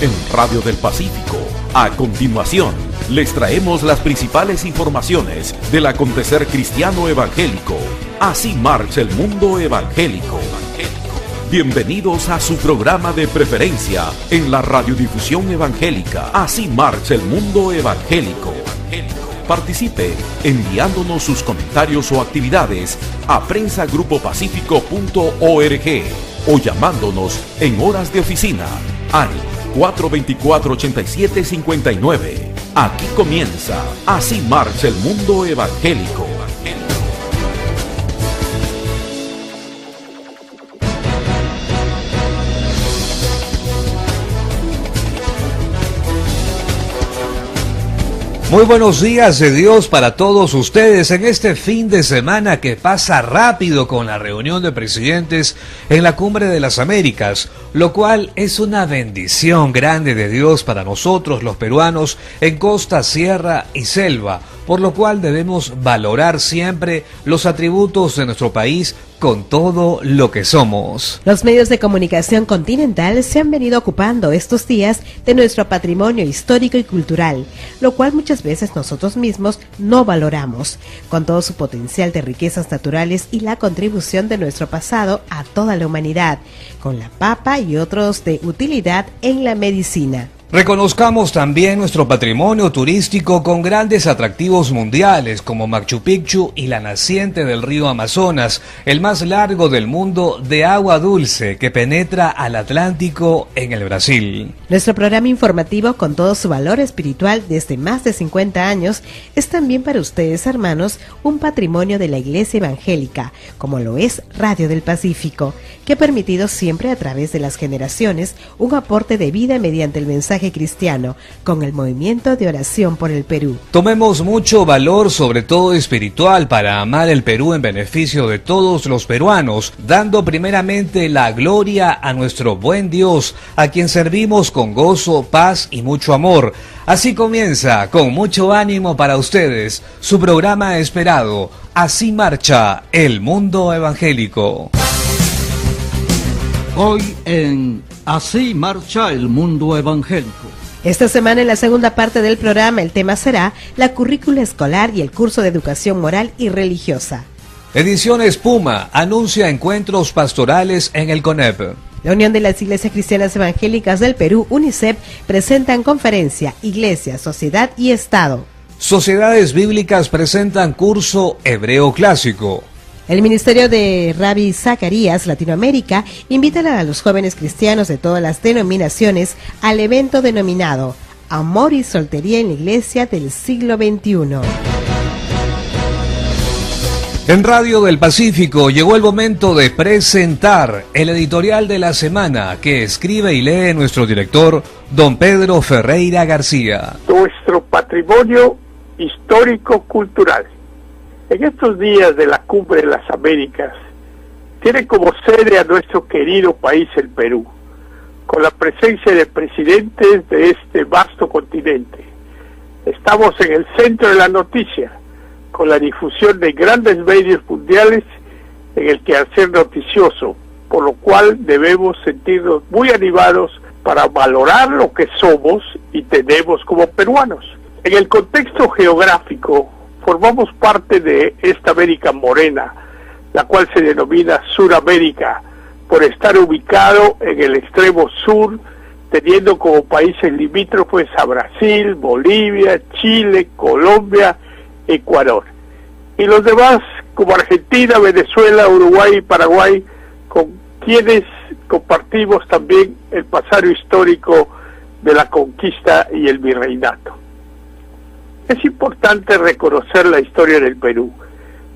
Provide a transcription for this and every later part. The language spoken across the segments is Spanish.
en Radio del Pacífico. A continuación, les traemos las principales informaciones del acontecer cristiano evangélico. Así marcha el mundo evangélico. Bienvenidos a su programa de preferencia en la radiodifusión evangélica. Así marcha el mundo evangélico. Participe enviándonos sus comentarios o actividades a prensagrupopacífico.org o llamándonos en horas de oficina al 424-8759. Aquí comienza Así marcha el mundo evangélico. Muy buenos días de Dios para todos ustedes en este fin de semana que pasa rápido con la reunión de presidentes en la Cumbre de las Américas, lo cual es una bendición grande de Dios para nosotros los peruanos en costa, sierra y selva, por lo cual debemos valorar siempre los atributos de nuestro país con todo lo que somos. Los medios de comunicación continental se han venido ocupando estos días de nuestro patrimonio histórico y cultural, lo cual muchas veces nosotros mismos no valoramos, con todo su potencial de riquezas naturales y la contribución de nuestro pasado a toda la humanidad, con la papa y otros de utilidad en la medicina. Reconozcamos también nuestro patrimonio turístico con grandes atractivos mundiales como Machu Picchu y la naciente del río Amazonas, el más largo del mundo de agua dulce que penetra al Atlántico en el Brasil. Nuestro programa informativo con todo su valor espiritual desde más de 50 años es también para ustedes, hermanos, un patrimonio de la Iglesia Evangélica, como lo es Radio del Pacífico, que ha permitido siempre a través de las generaciones un aporte de vida mediante el mensaje cristiano, con el movimiento de oración por el Perú. Tomemos mucho valor, sobre todo espiritual, para amar el Perú en beneficio de todos los peruanos, dando primeramente la gloria a nuestro buen Dios, a quien servimos con gozo, paz y mucho amor. Así comienza, con mucho ánimo para ustedes, su programa esperado, Así marcha el mundo evangélico. Hoy en Así marcha el mundo evangélico. Esta semana, en la segunda parte del programa, el tema será la currícula escolar y el curso de educación moral y religiosa. Ediciones Puma anuncia encuentros pastorales en el CONEP. La Unión de las Iglesias Cristianas Evangélicas del Perú, UNICEP, presentan conferencia Iglesia, Sociedad y Estado. Sociedades Bíblicas presentan curso Hebreo Clásico. El Ministerio de Rabbi Zacarías Latinoamérica invita a los jóvenes cristianos de todas las denominaciones al evento denominado Amor y Soltería en la Iglesia del siglo XXI. En Radio del Pacífico llegó el momento de presentar el editorial de la semana que escribe y lee nuestro director, don Pedro Ferreira García. Nuestro patrimonio histórico-cultural. En estos días de la Cumbre de las Américas, tiene como sede a nuestro querido país, el Perú, con la presencia de presidentes de este vasto continente. Estamos en el centro de la noticia, con la difusión de grandes medios mundiales en el quehacer noticioso, por lo cual debemos sentirnos muy animados para valorar lo que somos y tenemos como peruanos. En el contexto geográfico, formamos parte de esta América morena, la cual se denomina Suramérica, por estar ubicado en el extremo sur, teniendo como países limítrofes a Brasil, Bolivia, Chile, Colombia, Ecuador. Y los demás, como Argentina, Venezuela, Uruguay y Paraguay, con quienes compartimos también el pasado histórico de la conquista y el virreinato. Es importante reconocer la historia del Perú,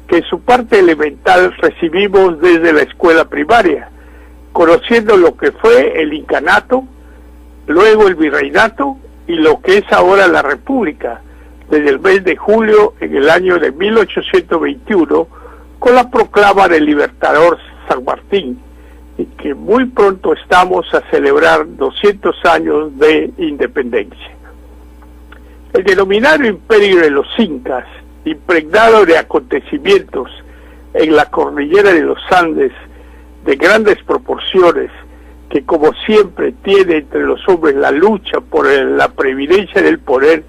que en su parte elemental recibimos desde la escuela primaria, conociendo lo que fue el incanato, luego el virreinato y lo que es ahora la República, desde el mes de julio en el año de 1821, con la proclama del libertador San Martín, y que muy pronto estamos a celebrar 200 años de independencia. El denominado imperio de los incas, impregnado de acontecimientos en la cordillera de los Andes de grandes proporciones, que como siempre tiene entre los hombres la lucha por la preeminencia del poder,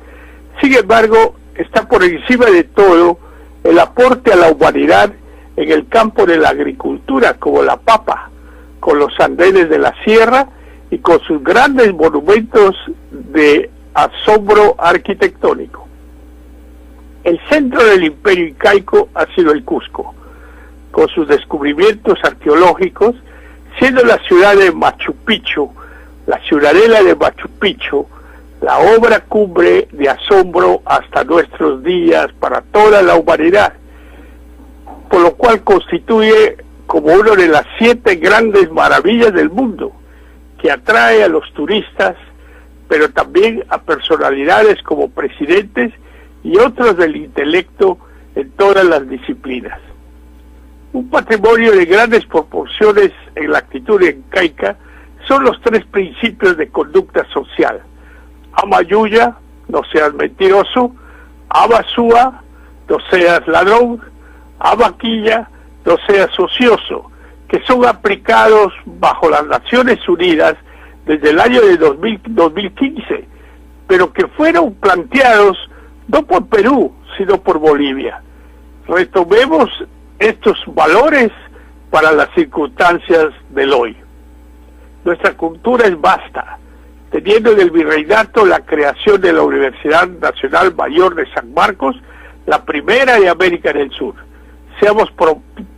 sin embargo está por encima de todo el aporte a la humanidad en el campo de la agricultura, como la papa, con los andenes de la sierra y con sus grandes monumentos de asombro arquitectónico. El centro del imperio incaico ha sido el Cusco, con sus descubrimientos arqueológicos, siendo la ciudad de Machu Picchu, la ciudadela de Machu Picchu, la obra cumbre de asombro hasta nuestros días para toda la humanidad, por lo cual constituye como una de las 7 grandes maravillas del mundo, que atrae a los turistas, pero también a personalidades como presidentes y otros del intelecto en todas las disciplinas. Un patrimonio de grandes proporciones en la actitud incaica son los 3 principios de conducta social: ama yuya, no seas mentiroso; ama sua, no seas ladrón; ama quilla, no seas ocioso, que son aplicados bajo las Naciones Unidas desde el año de 2015, pero que fueron planteados no por Perú, sino por Bolivia. Retomemos estos valores para las circunstancias del hoy. Nuestra cultura es vasta, teniendo en el virreinato la creación de la Universidad Nacional Mayor de San Marcos, la primera de América del Sur. Seamos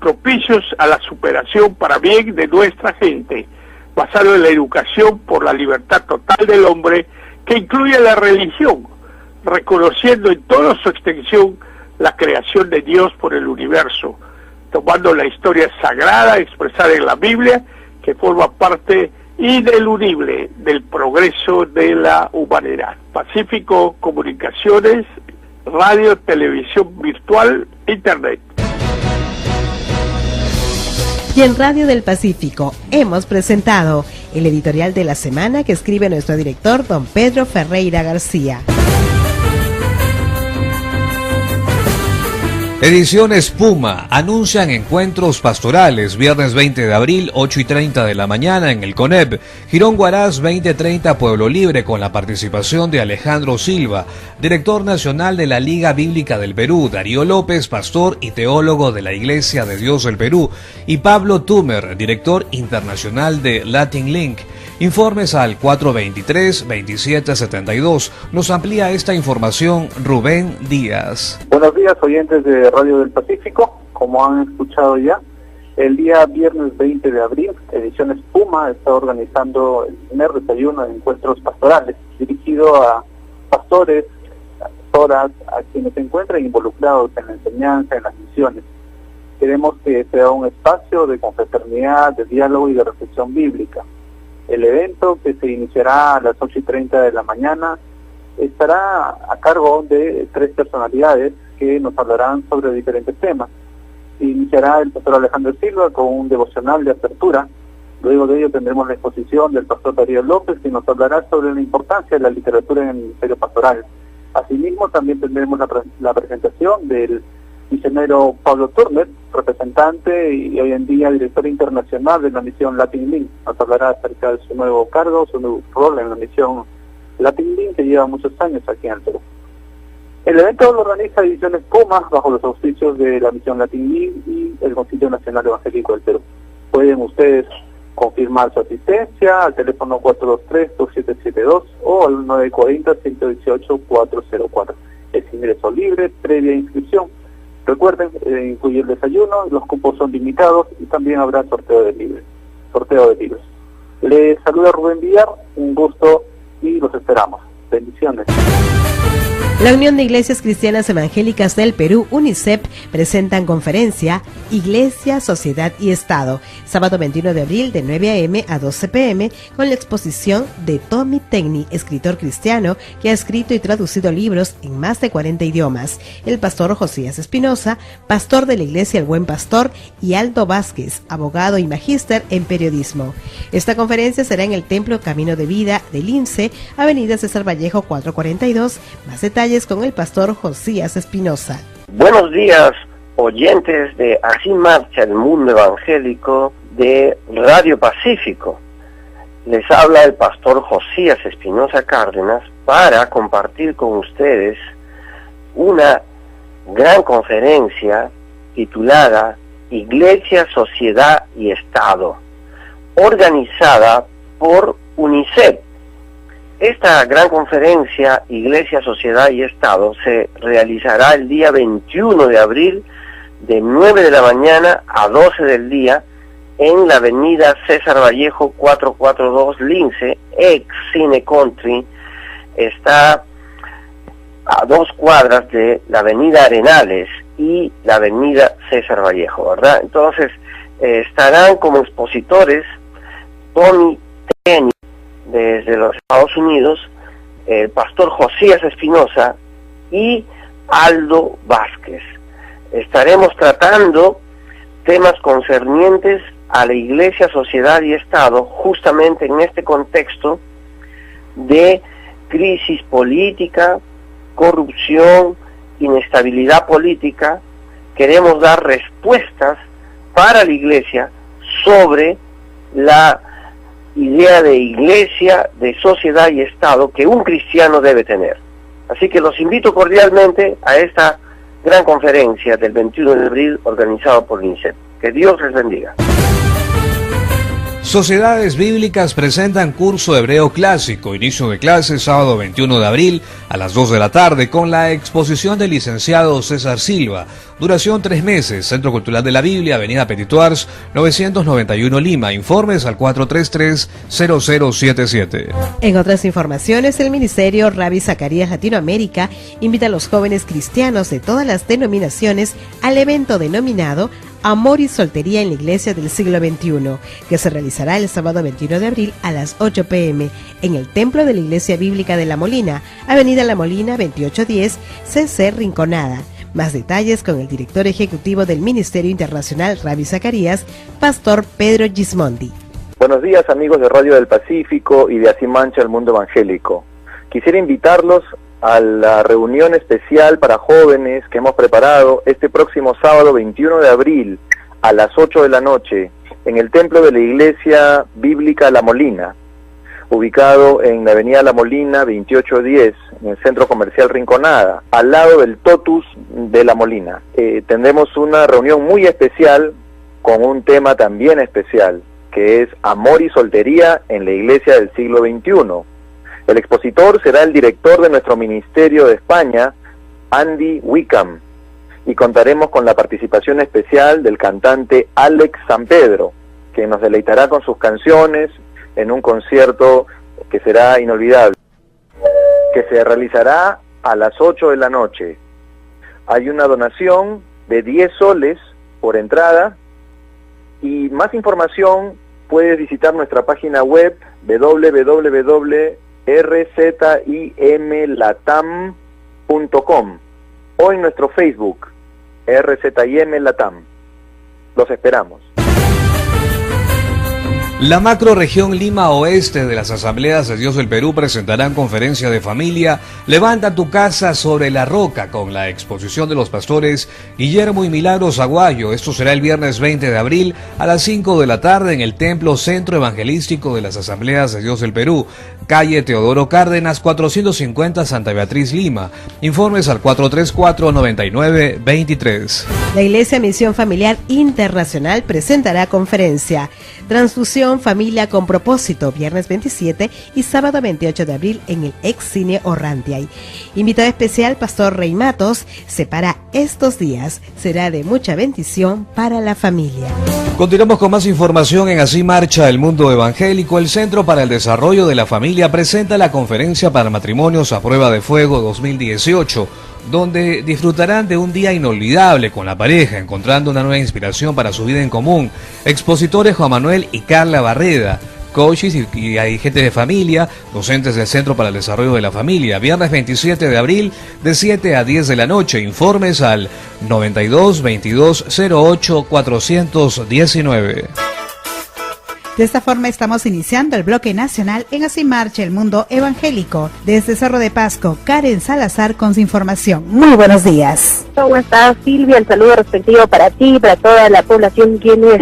propicios a la superación para bien de nuestra gente, basado en la educación por la libertad total del hombre, que incluye la religión, reconociendo en toda su extensión la creación de Dios por el universo, tomando la historia sagrada expresada en la Biblia, que forma parte ineludible del progreso de la humanidad. Pacífico Comunicaciones, radio, televisión virtual, internet. Y en Radio del Pacífico hemos presentado el editorial de la semana que escribe nuestro director, don Pedro Ferreira García. Ediciones Puma anuncian encuentros pastorales viernes 20 de abril 8:30 de la mañana en el CONEP, Girón Huaraz 20:30 Pueblo Libre, con la participación de Alejandro Silva, director nacional de la Liga Bíblica del Perú, Darío López, pastor y teólogo de la Iglesia de Dios del Perú, y Pablo Tumer, director internacional de Latin Link. Informes al 423-2772. Nos amplía esta información Rubén Díaz. Buenos días, oyentes de Radio del Pacífico. Como han escuchado ya, el día viernes 20 de abril, Ediciones Puma está organizando el primer desayuno de encuentros pastorales, dirigido a pastores, pastoras, a quienes se encuentran involucrados en la enseñanza, en las misiones. Queremos que sea un espacio de confraternidad, de diálogo y de reflexión bíblica. El evento, que se iniciará a las 8:30 de la mañana, estará a cargo de 3 personalidades que nos hablarán sobre diferentes temas. Iniciará el pastor Alejandro Silva con un devocional de apertura. Luego de ello tendremos la exposición del pastor Darío López, que nos hablará sobre la importancia de la literatura en el ministerio pastoral. Asimismo, también tendremos la presentación del misionero Pablo Turner, representante y hoy en día director internacional de la misión Latin Link. Nos hablará acerca de su nuevo cargo, su nuevo rol en la misión Latin Link, que lleva muchos años aquí en el Perú. El evento lo organiza Ediciones Puma bajo los auspicios de la misión Latin Link y el Concilio Nacional Evangélico del Perú. Pueden ustedes confirmar su asistencia al teléfono 423-2772 o al 940-118-404. Es ingreso libre, previa inscripción. Recuerden, incluye el desayuno, los cupos son limitados y también habrá sorteo de libros. Les saluda Rubén Villar, un gusto y los esperamos. Bendiciones. La Unión de Iglesias Cristianas Evangélicas del Perú, UNICEP, presentan conferencia Iglesia, Sociedad y Estado, sábado 21 de abril de 9 a.m. a 12 p.m. con la exposición de Tommy Tegni, escritor cristiano que ha escrito y traducido libros en más de 40 idiomas, el pastor Josías Espinosa, pastor de la Iglesia El Buen Pastor, y Aldo Vázquez, abogado y magíster en periodismo. Esta conferencia será en el Templo Camino de Vida del INSE, Avenida César Vallejo 442. Más detalles con el pastor Josías Espinosa. Buenos días, oyentes de Así Marcha el Mundo Evangélico de Radio Pacífico. Les habla el pastor Josías Espinosa Cárdenas para compartir con ustedes una gran conferencia titulada Iglesia, Sociedad y Estado, organizada por UNICEF. Esta gran conferencia, Iglesia, Sociedad y Estado, se realizará el día 21 de abril de 9 de la mañana a 12 del día en la avenida César Vallejo 442 Lince, ex Cine Country. Está a 2 cuadras de la avenida Arenales y la avenida César Vallejo, ¿verdad? Entonces, estarán como expositores Tony Teni desde los Estados Unidos, el pastor Josías Espinosa y Aldo Vázquez. Estaremos tratando temas concernientes a la Iglesia, Sociedad y Estado, justamente en este contexto de crisis política, corrupción, inestabilidad política. Queremos dar respuestas para la Iglesia sobre la idea de Iglesia, de sociedad y Estado que un cristiano debe tener. Así que los invito cordialmente a esta gran conferencia del 21 de abril organizado por UNICEF. Que Dios les bendiga. Sociedades Bíblicas presentan curso hebreo clásico, inicio de clases sábado 21 de abril a las 2 de la tarde con la exposición del licenciado César Silva. Duración 3 meses, Centro Cultural de la Biblia, Avenida Petituars, 991 Lima. Informes al 433-0077. En otras informaciones, el Ministerio Rabbi Zacarías Latinoamérica invita a los jóvenes cristianos de todas las denominaciones al evento denominado Amor y Soltería en la Iglesia del Siglo XXI, que se realizará el sábado 21 de abril a las 8 p.m. en el Templo de la Iglesia Bíblica de La Molina, Avenida La Molina 2810, CC Rinconada. Más detalles con el director ejecutivo del Ministerio Internacional Rabbi Zacarías, Pastor Pedro Gismondi. Buenos días, amigos de Radio del Pacífico y de Así Marcha el Mundo Evangélico. Quisiera invitarlos a la reunión especial para jóvenes que hemos preparado este próximo sábado 21 de abril a las 8 de la noche en el Templo de la Iglesia Bíblica La Molina, ubicado en la Avenida La Molina 2810, en el Centro Comercial Rinconada, al lado del Totus de La Molina. Tendremos una reunión muy especial con un tema también especial, que es Amor y Soltería en la Iglesia del siglo XXI. El expositor será el director de nuestro Ministerio de España, Andy Wickham, y contaremos con la participación especial del cantante Alex San Pedro, que nos deleitará con sus canciones en un concierto que será inolvidable, que se realizará a las 8 de la noche. Hay una donación de 10 soles por entrada, y más información puedes visitar nuestra página web www.rzimlatam.com o en nuestro Facebook RZIM Latam. Los esperamos. La macrorregión Lima Oeste de las Asambleas de Dios del Perú presentarán conferencia de familia Levanta tu casa sobre la roca con la exposición de los pastores Guillermo y Milagros Aguayo. Esto será el viernes 20 de abril a las 5 de la tarde en el Templo Centro Evangelístico de las Asambleas de Dios del Perú, calle Teodoro Cárdenas 450, Santa Beatriz, Lima. Informes al 434-9923. La Iglesia Misión Familiar Internacional presentará conferencia Transfusión Familia con Propósito, viernes 27 y sábado 28 de abril en el ex Cine Orrantiay. Invitado especial, Pastor Rey Matos. Separa estos días, será de mucha bendición para la familia. Continuamos con más información en Así Marcha el Mundo Evangélico. El Centro para el Desarrollo de la Familia presenta la Conferencia para Matrimonios a Prueba de Fuego 2018, donde disfrutarán de un día inolvidable con la pareja, encontrando una nueva inspiración para su vida en común. Expositores Juan Manuel y Carla Barreda, coaches y agentes de familia, docentes del Centro para el Desarrollo de la Familia. Viernes 27 de abril de 7 a 10 de la noche. Informes al 92 22 08 419. De esta forma estamos iniciando el bloque nacional en Así Marcha el Mundo Evangélico. Desde Cerro de Pasco, Karen Salazar con su información. Muy buenos días. ¿Cómo estás, Silvia? El saludo respectivo para ti y para toda la población quienes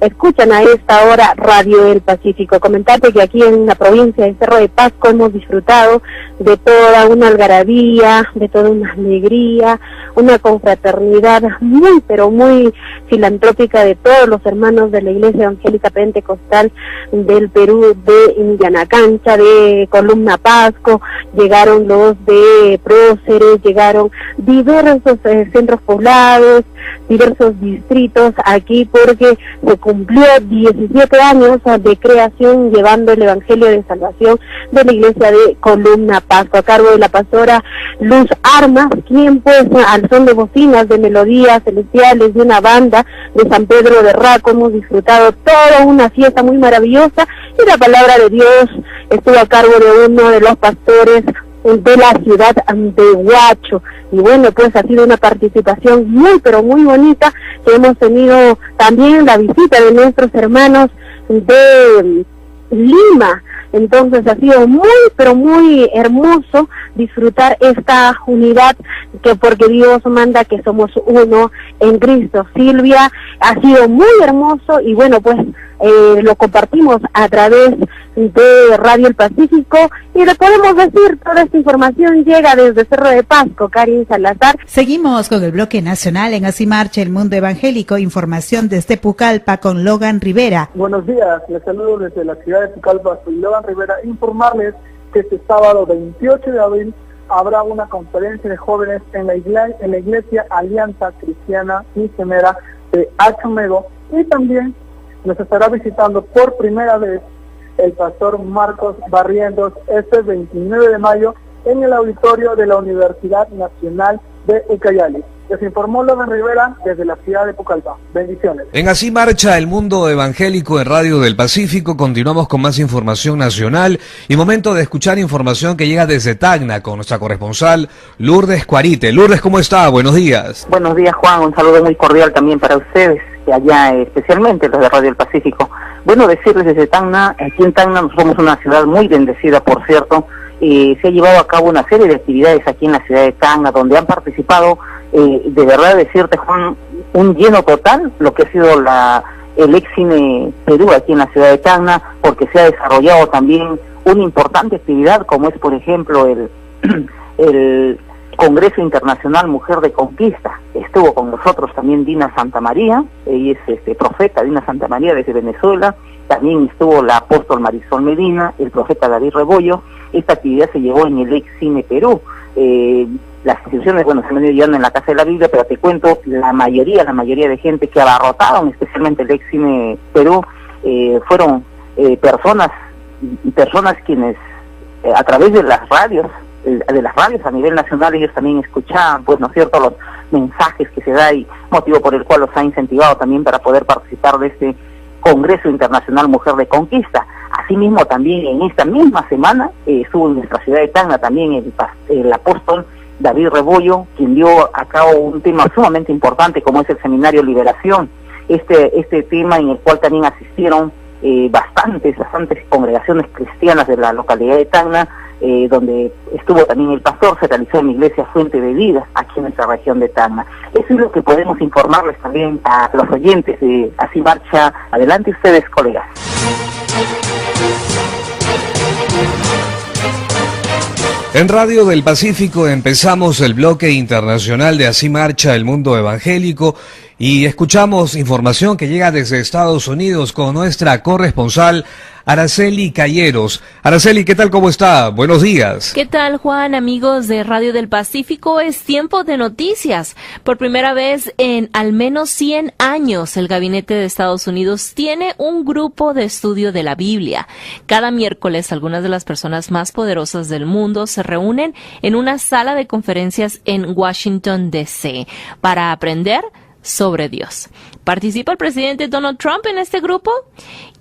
escuchan a esta hora Radio del Pacífico. Comentarte que aquí en la provincia de Cerro de Pasco hemos disfrutado de toda una algarabía, de toda una alegría, una confraternidad muy, pero muy filantrópica de todos los hermanos de la Iglesia Evangélica Pentecostal del Perú, de Indianacancha, de Columna Pasco, llegaron los de Próceres, llegaron diversos centros poblados, diversos distritos aquí porque se cumplió 17 años de creación llevando el Evangelio de Salvación de la Iglesia de Columna Pasco a cargo de la pastora Luz Armas, quien pues al son de bocinas, de melodías celestiales, de una banda de San Pedro de Raco hemos disfrutado toda una fiesta muy maravillosa y la palabra de Dios estuvo a cargo de uno de los pastores de la ciudad de Huacho. Y bueno, pues ha sido una participación muy, pero muy bonita, que hemos tenido también la visita de nuestros hermanos de Lima. Entonces ha sido muy, pero muy hermoso disfrutar esta unidad, que porque Dios manda que somos uno en Cristo. Silvia, ha sido muy hermoso y bueno, pues lo compartimos a través de Radio El Pacífico y le podemos decir, toda esta información llega desde Cerro de Pasco. Karin Salazar. Seguimos con el bloque nacional en Así Marcha el Mundo Evangélico. Información desde Pucallpa con Logan Rivera. Buenos días, les saludo desde la ciudad de Pucallpa, soy Logan Rivera. Informarles que este sábado 28 de abril habrá una conferencia de jóvenes en la iglesia Alianza Cristiana Misionera de Achumego, y también nos estará visitando por primera vez el pastor Marcos Barrientos este 29 de mayo en el auditorio de la Universidad Nacional de Ucayali. Les informó Logan Rivera desde la ciudad de Pucallpa. Bendiciones. En Así Marcha el Mundo Evangélico en Radio del Pacífico continuamos con más información nacional y momento de escuchar información que llega desde Tacna con nuestra corresponsal Lourdes Cuarite. Lourdes, ¿cómo está? Buenos días. Buenos días, Juan. Un saludo muy cordial también para ustedes, allá especialmente los de Radio del Pacífico. Bueno, decirles desde Tacna, aquí en Tacna somos una ciudad muy bendecida, por cierto. Se ha llevado a cabo una serie de actividades aquí en la ciudad de Tacna, donde han participado, de verdad decirte, Juan, un lleno total, lo que ha sido el Ex-Cine Perú aquí en la ciudad de Tacna, porque se ha desarrollado también una importante actividad, como es, por ejemplo, el Congreso Internacional Mujer de Conquista. Estuvo con nosotros también Dina Santamaría, ella es profeta Dina Santamaría desde Venezuela. También estuvo la apóstol Marisol Medina, el profeta David Rebollo. Esta actividad se llevó en el Ex-Cine Perú. Las instituciones, bueno, se han venido llevando en la Casa de la Biblia, pero te cuento, la mayoría de gente que abarrotaron, especialmente el Ex-Cine Perú, fueron personas quienes, a través de las radios a nivel nacional, ellos también escuchaban, pues, ¿no es cierto?, los mensajes que se da, y motivo por el cual los ha incentivado también para poder participar de este Congreso Internacional Mujer de Conquista. Asimismo, también en esta misma semana estuvo en nuestra ciudad de Tacna también el apóstol David Rebollo, quien dio a cabo un tema sumamente importante como es el Seminario Liberación, este tema en el cual también asistieron bastantes congregaciones cristianas de la localidad de Tacna, donde estuvo también el pastor. Se realizó en la iglesia Fuente de Vida aquí en nuestra región de Tacna. Eso es lo que podemos informarles también a los oyentes de Así Marcha. Adelante ustedes, colegas. En Radio del Pacífico empezamos el bloque internacional de Así Marcha el Mundo Evangélico y escuchamos información que llega desde Estados Unidos con nuestra corresponsal Araceli Calleros. Araceli, ¿qué tal? ¿Cómo está? Buenos días. ¿Qué tal, Juan? Amigos de Radio del Pacífico, es tiempo de noticias. Por primera vez en al menos 100 años, el Gabinete de Estados Unidos tiene un grupo de estudio de la Biblia. Cada miércoles, algunas de las personas más poderosas del mundo se reúnen en una sala de conferencias en Washington, D.C. para aprender sobre Dios. ¿Participa el presidente Donald Trump en este grupo?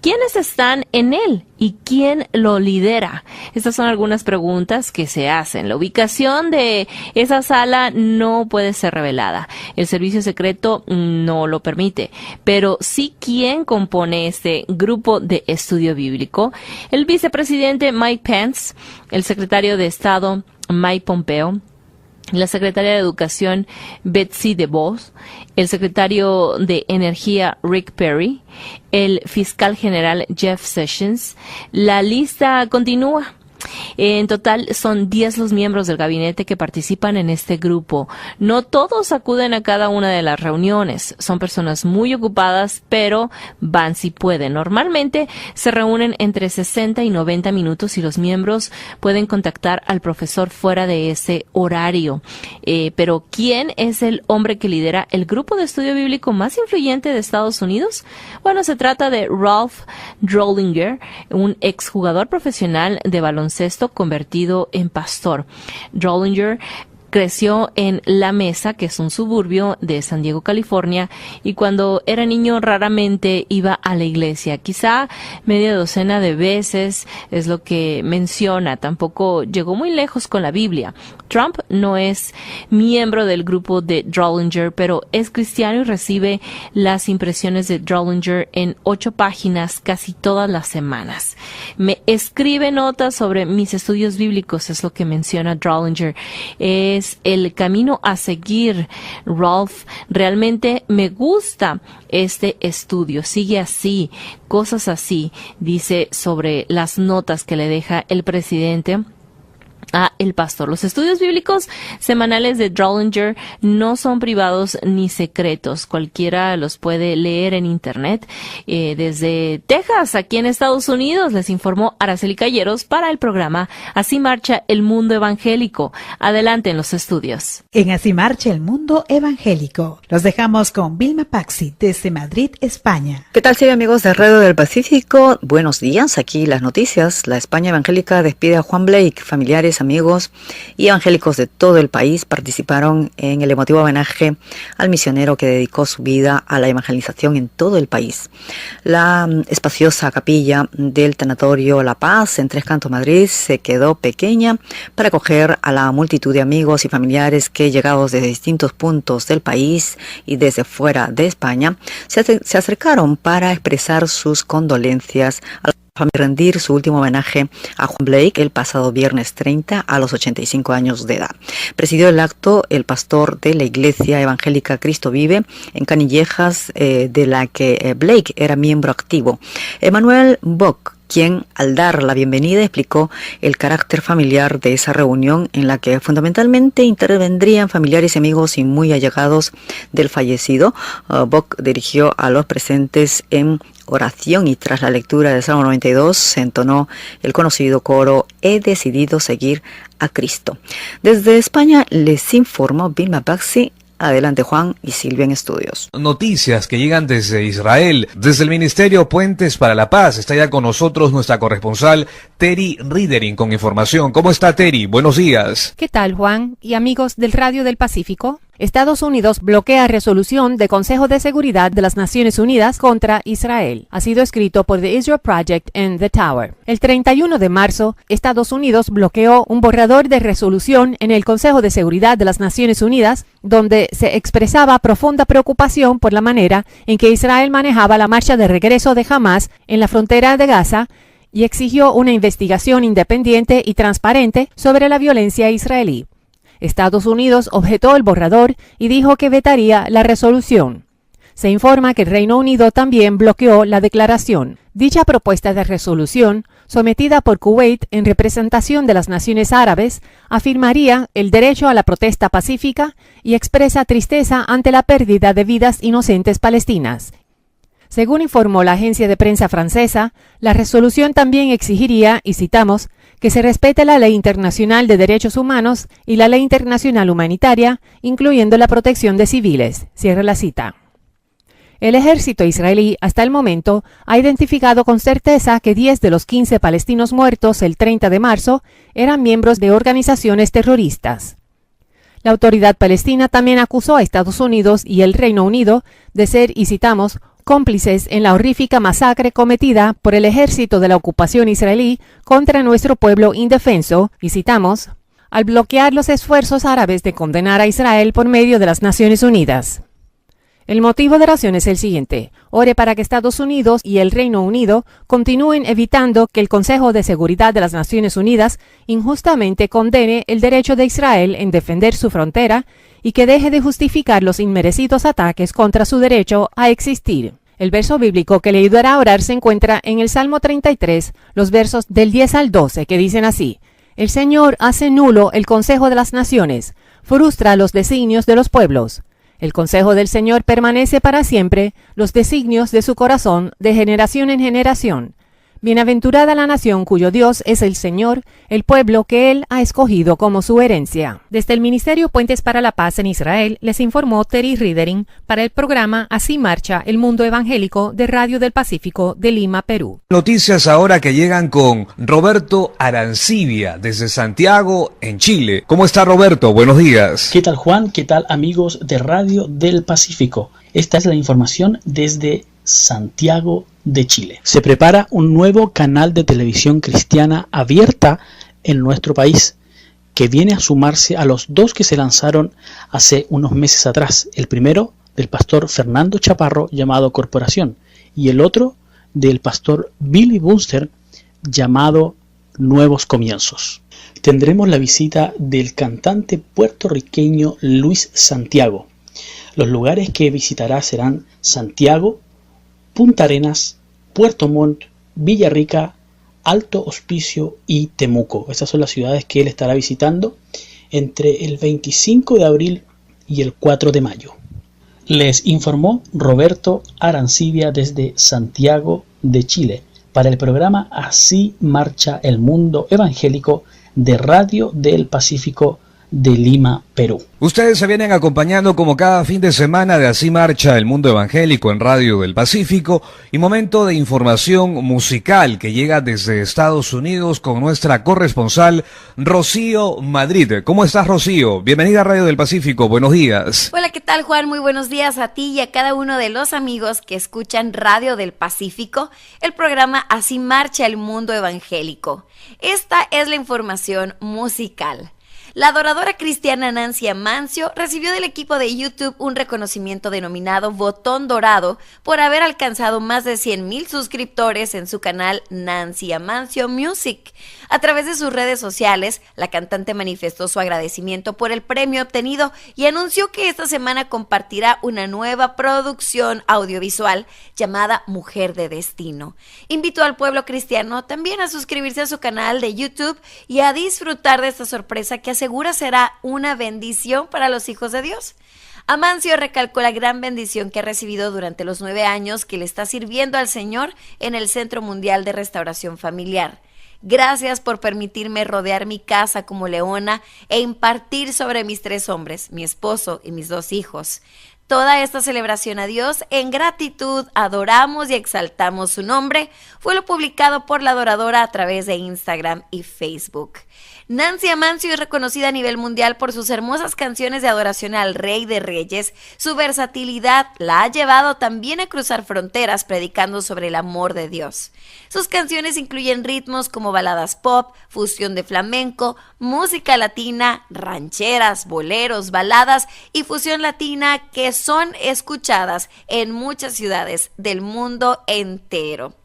¿Quiénes están en él y quién lo lidera? Estas son algunas preguntas que se hacen. La ubicación de esa sala no puede ser revelada. El servicio secreto no lo permite, pero sí quién compone este grupo de estudio bíblico. El vicepresidente Mike Pence, el secretario de Estado Mike Pompeo, la secretaria de Educación Betsy DeVos, el secretario de Energía Rick Perry, el fiscal general Jeff Sessions. La lista continúa. En total son 10 los miembros del gabinete que participan en este grupo. No todos acuden a cada una de las reuniones. Son personas muy ocupadas, pero van si pueden. Normalmente se reúnen entre 60 y 90 minutos y los miembros pueden contactar al profesor fuera de ese horario. Pero ¿quién es el hombre que lidera el grupo de estudio bíblico más influyente de Estados Unidos? Bueno, se trata de Ralph Drollinger, un exjugador profesional de baloncesto convertido en pastor. Drollinger creció en La Mesa, que es un suburbio de San Diego, California, y cuando era niño raramente iba a la iglesia. Quizá media docena de veces es lo que menciona. Tampoco llegó muy lejos con la Biblia. Trump no es miembro del grupo de Drollinger, pero es cristiano y recibe las impresiones de Drollinger en 8 páginas casi todas las semanas. Me escribe notas sobre mis estudios bíblicos, es lo que menciona Drollinger. Es el camino a seguir, Ralph. Realmente me gusta este estudio. Sigue así, cosas así, dice sobre las notas que le deja el presidente a el pastor. Los estudios bíblicos semanales de Drollinger no son privados ni secretos. Cualquiera los puede leer en internet. Desde Texas, aquí en Estados Unidos, les informó Araceli Calleros para el programa Así Marcha el Mundo Evangélico. Adelante en los estudios. En Así Marcha el Mundo Evangélico. Los dejamos con Vilma Paxi desde Madrid, España. ¿Qué tal, sí, amigos de Radio del Pacífico? Buenos días, aquí las noticias. La España evangélica despide a Juan Blake. Familiares, amigos y evangélicos de todo el país participaron en el emotivo homenaje al misionero que dedicó su vida a la evangelización en todo el país. La espaciosa capilla del Tanatorio La Paz en Tres Cantos, Madrid, se quedó pequeña para acoger a la multitud de amigos y familiares que, llegados desde distintos puntos del país y desde fuera de España, se acercaron para expresar sus condolencias a rendir su último homenaje a Juan Blake el pasado viernes 30 a los 85 años de edad. Presidió el acto el pastor de la Iglesia Evangélica Cristo Vive en Canillejas, de la que Blake era miembro activo, Emanuel Bock, quien al dar la bienvenida explicó el carácter familiar de esa reunión en la que fundamentalmente intervendrían familiares y amigos y muy allegados del fallecido. Bock dirigió a los presentes en oración y tras la lectura del Salmo 92 se entonó el conocido coro He decidido seguir a Cristo. Desde España les informó Vilma Paxi. Adelante, Juan y Silvia en estudios. Noticias que llegan desde Israel, desde el Ministerio Puentes para la Paz. Está ya con nosotros nuestra corresponsal Terry Ridering con información. ¿Cómo está, Terry? Buenos días. ¿Qué tal, Juan y amigos del Radio del Pacífico? Estados Unidos bloquea resolución de Consejo de Seguridad de las Naciones Unidas contra Israel. Ha sido escrito por The Israel Project en The Tower. El 31 de marzo, Estados Unidos bloqueó un borrador de resolución en el Consejo de Seguridad de las Naciones Unidas, donde se expresaba profunda preocupación por la manera en que Israel manejaba la marcha de regreso de Hamas en la frontera de Gaza y exigió una investigación independiente y transparente sobre la violencia israelí. Estados Unidos objetó el borrador y dijo que vetaría la resolución. Se informa que el Reino Unido también bloqueó la declaración. Dicha propuesta de resolución, sometida por Kuwait en representación de las Naciones Árabes, afirmaría el derecho a la protesta pacífica y expresa tristeza ante la pérdida de vidas inocentes palestinas. Según informó la agencia de prensa francesa, la resolución también exigiría, y citamos, que se respete la ley internacional de derechos humanos y la ley internacional humanitaria, incluyendo la protección de civiles. Cierra la cita. El ejército israelí hasta el momento ha identificado con certeza que 10 de los 15 palestinos muertos el 30 de marzo eran miembros de organizaciones terroristas. La autoridad palestina también acusó a Estados Unidos y el Reino Unido de ser, y citamos, cómplices en la horrífica masacre cometida por el ejército de la ocupación israelí contra nuestro pueblo indefenso, y citamos, al bloquear los esfuerzos árabes de condenar a Israel por medio de las Naciones Unidas. El motivo de oración es el siguiente: ore para que Estados Unidos y el Reino Unido continúen evitando que el Consejo de Seguridad de las Naciones Unidas injustamente condene el derecho de Israel en defender su frontera y que deje de justificar los inmerecidos ataques contra su derecho a existir. El verso bíblico que le ayudará a orar se encuentra en el Salmo 33, los versos del 10 al 12, que dicen así: El Señor hace nulo el consejo de las naciones, frustra los designios de los pueblos. El consejo del Señor permanece para siempre, los designios de su corazón de generación en generación. Bienaventurada la nación cuyo Dios es el Señor, el pueblo que Él ha escogido como su herencia. Desde el Ministerio Puentes para la Paz en Israel, les informó Terry Riedering para el programa Así Marcha el Mundo Evangélico de Radio del Pacífico de Lima, Perú. Noticias ahora que llegan con Roberto Arancibia desde Santiago, en Chile. ¿Cómo está, Roberto? Buenos días. ¿Qué tal, Juan? ¿Qué tal, amigos de Radio del Pacífico? Esta es la información desde Santiago de Chile. Se prepara un nuevo canal de televisión cristiana abierta en nuestro país, que viene a sumarse a los dos que se lanzaron hace unos meses atrás. El primero del pastor Fernando Chaparro, llamado Corporación, y el otro del pastor Billy Bunster, llamado Nuevos Comienzos. Tendremos la visita del cantante puertorriqueño Luis Santiago. Los lugares que visitará serán Santiago, Punta Arenas, Puerto Montt, Villarrica, Alto Hospicio y Temuco. Estas son las ciudades que él estará visitando entre el 25 de abril y el 4 de mayo. Les informó Roberto Arancibia desde Santiago de Chile para el programa Así Marcha el Mundo Evangélico de Radio del Pacífico de Lima, Perú. Ustedes se vienen acompañando como cada fin de semana de Así Marcha el Mundo Evangélico en Radio del Pacífico, y momento de información musical que llega desde Estados Unidos con nuestra corresponsal Rocío Madrid. ¿Cómo estás, Rocío? Bienvenida a Radio del Pacífico, buenos días. Hola, ¿qué tal, Juan? Muy buenos días a ti y a cada uno de los amigos que escuchan Radio del Pacífico, el programa Así Marcha el Mundo Evangélico. Esta es la información musical. La adoradora cristiana Nancy Amancio recibió del equipo de YouTube un reconocimiento denominado Botón Dorado por haber alcanzado más de 100,000 suscriptores en su canal Nancy Amancio Music. A través de sus redes sociales, la cantante manifestó su agradecimiento por el premio obtenido y anunció que esta semana compartirá una nueva producción audiovisual llamada Mujer de Destino. Invitó al pueblo cristiano también a suscribirse a su canal de YouTube y a disfrutar de esta sorpresa que asegura será una bendición para los hijos de Dios. Amancio recalcó la gran bendición que ha recibido durante los 9 años que le está sirviendo al Señor en el Centro Mundial de Restauración Familiar. Gracias por permitirme rodear mi casa como leona e impartir sobre mis 3 hombres, mi esposo y mis 2 hijos. Toda esta celebración a Dios, en gratitud, adoramos y exaltamos su nombre, fue lo publicado por la adoradora a través de Instagram y Facebook. Nancy Amancio es reconocida a nivel mundial por sus hermosas canciones de adoración al Rey de Reyes. Su versatilidad la ha llevado también a cruzar fronteras predicando sobre el amor de Dios. Sus canciones incluyen ritmos como baladas pop, fusión de flamenco, música latina, rancheras, boleros, baladas y fusión latina que son escuchadas en muchas ciudades del mundo entero.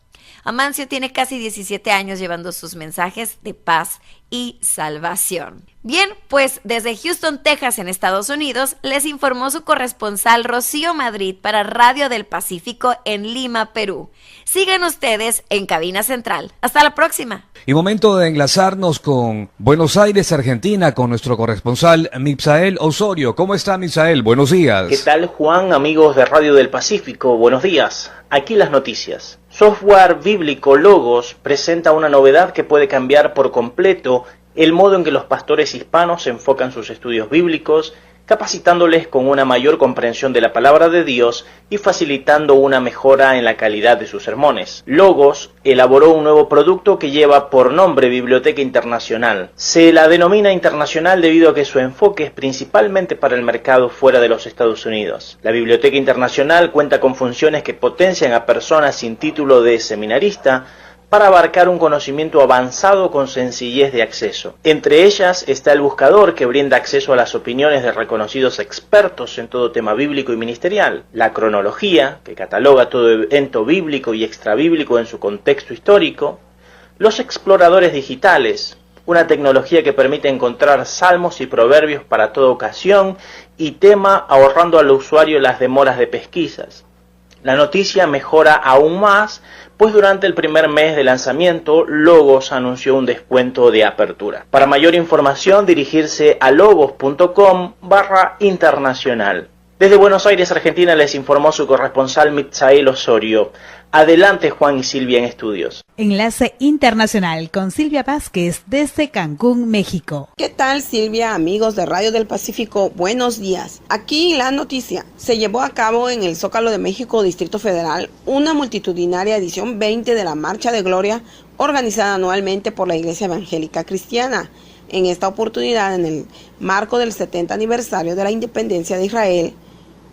Amancio tiene casi 17 años llevando sus mensajes de paz y salvación. Bien, pues desde Houston, Texas, en Estados Unidos, les informó su corresponsal Rocío Madrid para Radio del Pacífico en Lima, Perú. Sigan ustedes en Cabina Central. Hasta la próxima. Y momento de enlazarnos con Buenos Aires, Argentina, con nuestro corresponsal Misael Osorio. ¿Cómo está, Misael? Buenos días. ¿Qué tal, Juan? Amigos de Radio del Pacífico, buenos días. Aquí las noticias. Software bíblico Logos presenta una novedad que puede cambiar por completo el modo en que los pastores hispanos enfocan sus estudios bíblicos, capacitándoles con una mayor comprensión de la palabra de Dios y facilitando una mejora en la calidad de sus sermones. Logos elaboró un nuevo producto que lleva por nombre Biblioteca Internacional. Se la denomina internacional debido a que su enfoque es principalmente para el mercado fuera de los Estados Unidos. La Biblioteca Internacional cuenta con funciones que potencian a personas sin título de seminarista para abarcar un conocimiento avanzado con sencillez de acceso. Entre ellas está el buscador, que brinda acceso a las opiniones de reconocidos expertos en todo tema bíblico y ministerial, la cronología, que cataloga todo evento bíblico y extrabíblico en su contexto histórico, los exploradores digitales, una tecnología que permite encontrar salmos y proverbios para toda ocasión y tema, ahorrando al usuario las demoras de pesquisas. La noticia mejora aún más, pues durante el primer mes de lanzamiento, Logos anunció un descuento de apertura. Para mayor información, dirigirse a logos.com/internacional. Desde Buenos Aires, Argentina, les informó su corresponsal Mitzael Osorio. Adelante, Juan y Silvia en estudios. Enlace internacional con Silvia Vázquez desde Cancún, México. ¿Qué tal, Silvia? Amigos de Radio del Pacífico, buenos días. Aquí la noticia. Se llevó a cabo en el Zócalo de México, Distrito Federal, una multitudinaria edición 20 de la Marcha de Gloria, organizada anualmente por la Iglesia Evangélica Cristiana. En esta oportunidad, en el marco del 70 aniversario de la independencia de Israel,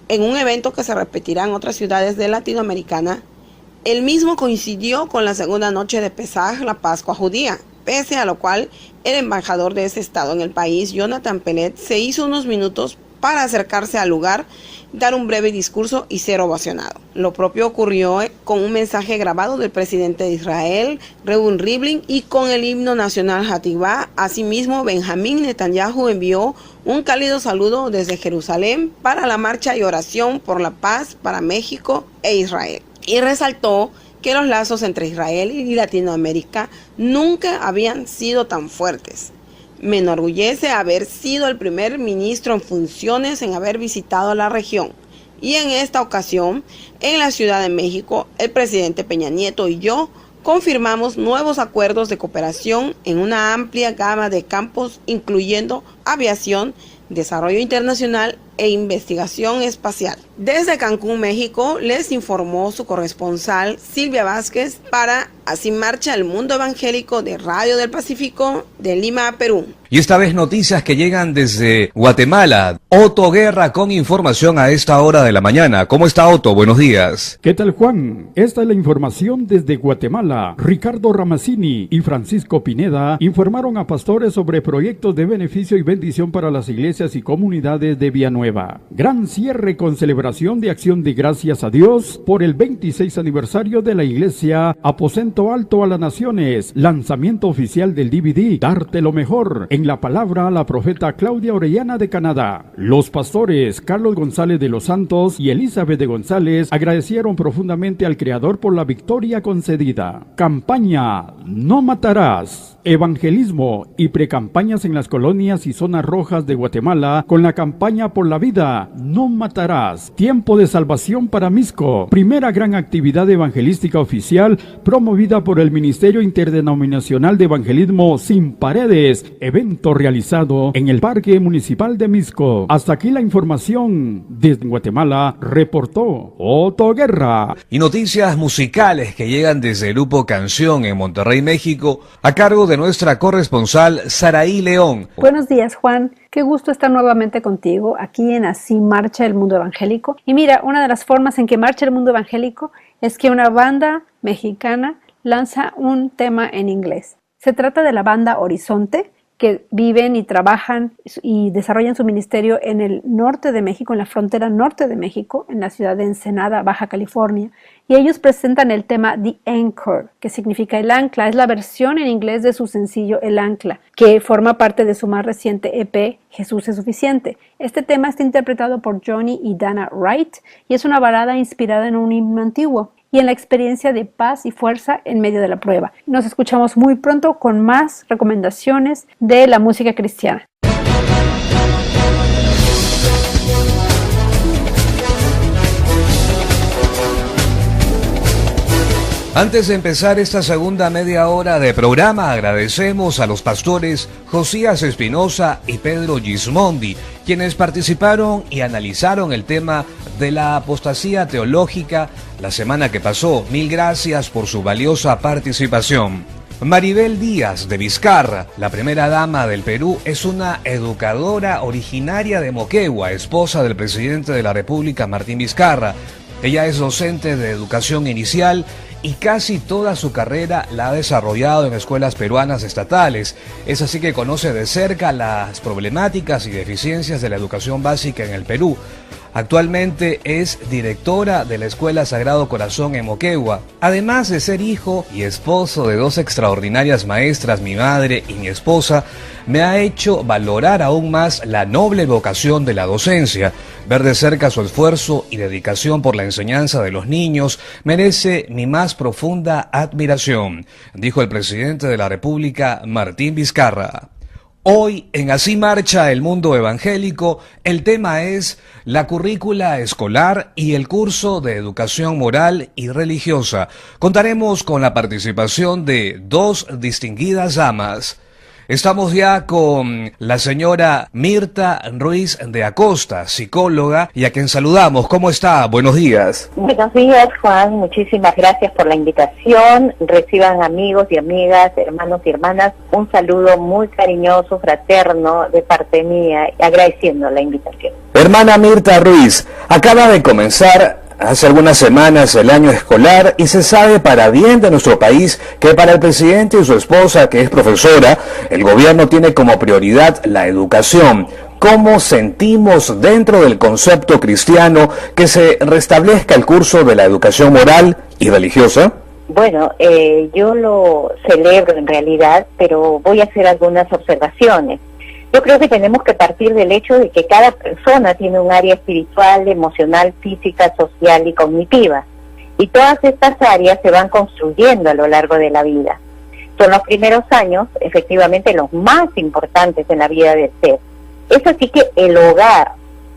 en un evento que se repetirá en otras ciudades de Latinoamericana, el mismo coincidió con la segunda noche de Pesaj, la Pascua judía, pese a lo cual el embajador de ese estado en el país, Jonathan Pellet, se hizo unos minutos para acercarse al lugar, dar un breve discurso y ser ovacionado. Lo propio ocurrió con un mensaje grabado del presidente de Israel, Reuven Rivlin, y con el himno nacional Hatikvah. Asimismo, Benjamín Netanyahu envió un cálido saludo desde Jerusalén para la marcha y oración por la paz para México e Israel. Y resaltó que los lazos entre Israel y Latinoamérica nunca habían sido tan fuertes. Me enorgullece haber sido el primer ministro en funciones en haber visitado la región. Y en esta ocasión, en la Ciudad de México, el presidente Peña Nieto y yo confirmamos nuevos acuerdos de cooperación en una amplia gama de campos, incluyendo aviación, desarrollo internacional e investigación espacial. Desde Cancún, México, les informó su corresponsal Silvia Vázquez para Así Marcha el Mundo Evangélico de Radio del Pacífico de Lima, Perú. Y esta vez noticias que llegan desde Guatemala. Otto Guerra con información a esta hora de la mañana. ¿Cómo está, Otto? Buenos días. ¿Qué tal, Juan? Esta es la información desde Guatemala. Ricardo Ramazzini y Francisco Pineda informaron a pastores sobre proyectos de beneficio y bendición para las iglesias y comunidades de Villanueva. Gran cierre con celebración de acción de gracias a Dios por el 26 aniversario de la iglesia Aposento Alto a las Naciones. Lanzamiento oficial del DVD Darte lo Mejor. En la palabra, la profeta Claudia Orellana de Canadá. Los pastores Carlos González de los Santos y Elizabeth de González agradecieron profundamente al Creador por la victoria concedida. Campaña No Matarás. Evangelismo y precampañas en las colonias y zonas rojas de Guatemala con la campaña por la vida No Matarás. Tiempo de salvación para Misco. Primera gran actividad evangelística oficial promovida por el Ministerio Interdenominacional de Evangelismo Sin Paredes. Evento realizado en el Parque Municipal de Misco. Hasta aquí la información. Desde Guatemala reportó Otto Guerra. Y noticias musicales que llegan desde Grupo Canción en Monterrey, México, a cargo de nuestra corresponsal Saraí León. Buenos días, Juan. Qué gusto estar nuevamente contigo aquí en Así Marcha el Mundo Evangélico. Y mira, una de las formas en que marcha el mundo evangélico es que una banda mexicana lanza un tema en inglés. Se trata de la banda Horizonte, que viven y trabajan y desarrollan su ministerio en el norte de México, en la frontera norte de México, en la ciudad de Ensenada, Baja California. Y ellos presentan el tema The Anchor, que significa el ancla. Es la versión en inglés de su sencillo El Ancla, que forma parte de su más reciente EP, Jesús es Suficiente. Este tema está interpretado por Johnny y Dana Wright y es una balada inspirada en un himno antiguo y en la experiencia de paz y fuerza en medio de la prueba. Nos escuchamos muy pronto con más recomendaciones de la música cristiana. Antes de empezar esta segunda media hora de programa, agradecemos a los pastores Josías Espinosa y Pedro Gismondi, quienes participaron y analizaron el tema de la apostasía teológica la semana que pasó. Mil gracias por su valiosa participación. Maribel Díaz de Vizcarra, la primera dama del Perú, es una educadora originaria de Moquegua, esposa del presidente de la República, Martín Vizcarra. Ella es docente de educación inicial y casi toda su carrera la ha desarrollado en escuelas peruanas estatales. Es así que conoce de cerca las problemáticas y deficiencias de la educación básica en el Perú. Actualmente es directora de la Escuela Sagrado Corazón en Moquegua. Además de ser hijo y esposo de dos extraordinarias maestras, mi madre y mi esposa, me ha hecho valorar aún más la noble vocación de la docencia. Ver de cerca su esfuerzo y dedicación por la enseñanza de los niños merece mi más profunda admiración, dijo el presidente de la República, Martín Vizcarra. Hoy, en Así Marcha el Mundo Evangélico, el tema es la currícula escolar y el curso de educación moral y religiosa. Contaremos con la participación de dos distinguidas damas. Estamos ya con la señora Mirta Ruiz de Acosta, psicóloga, y a quien saludamos. ¿Cómo está? Buenos días. Buenos días, Juan. Muchísimas gracias por la invitación. Reciban, amigos y amigas, hermanos y hermanas, un saludo muy cariñoso, fraterno de parte mía, agradeciendo la invitación. Hermana Mirta Ruiz, acaba de comenzar hace algunas semanas el año escolar y se sabe para bien de nuestro país que para el presidente y su esposa, que es profesora, el gobierno tiene como prioridad la educación. ¿Cómo sentimos dentro del concepto cristiano que se restablezca el curso de la educación moral y religiosa? Bueno, yo lo celebro en realidad, pero voy a hacer algunas observaciones. Yo creo que tenemos que partir del hecho de que cada persona tiene un área espiritual, emocional, física, social y cognitiva. Y todas estas áreas se van construyendo a lo largo de la vida. Son los primeros años, efectivamente, los más importantes en la vida del ser. Es así que el hogar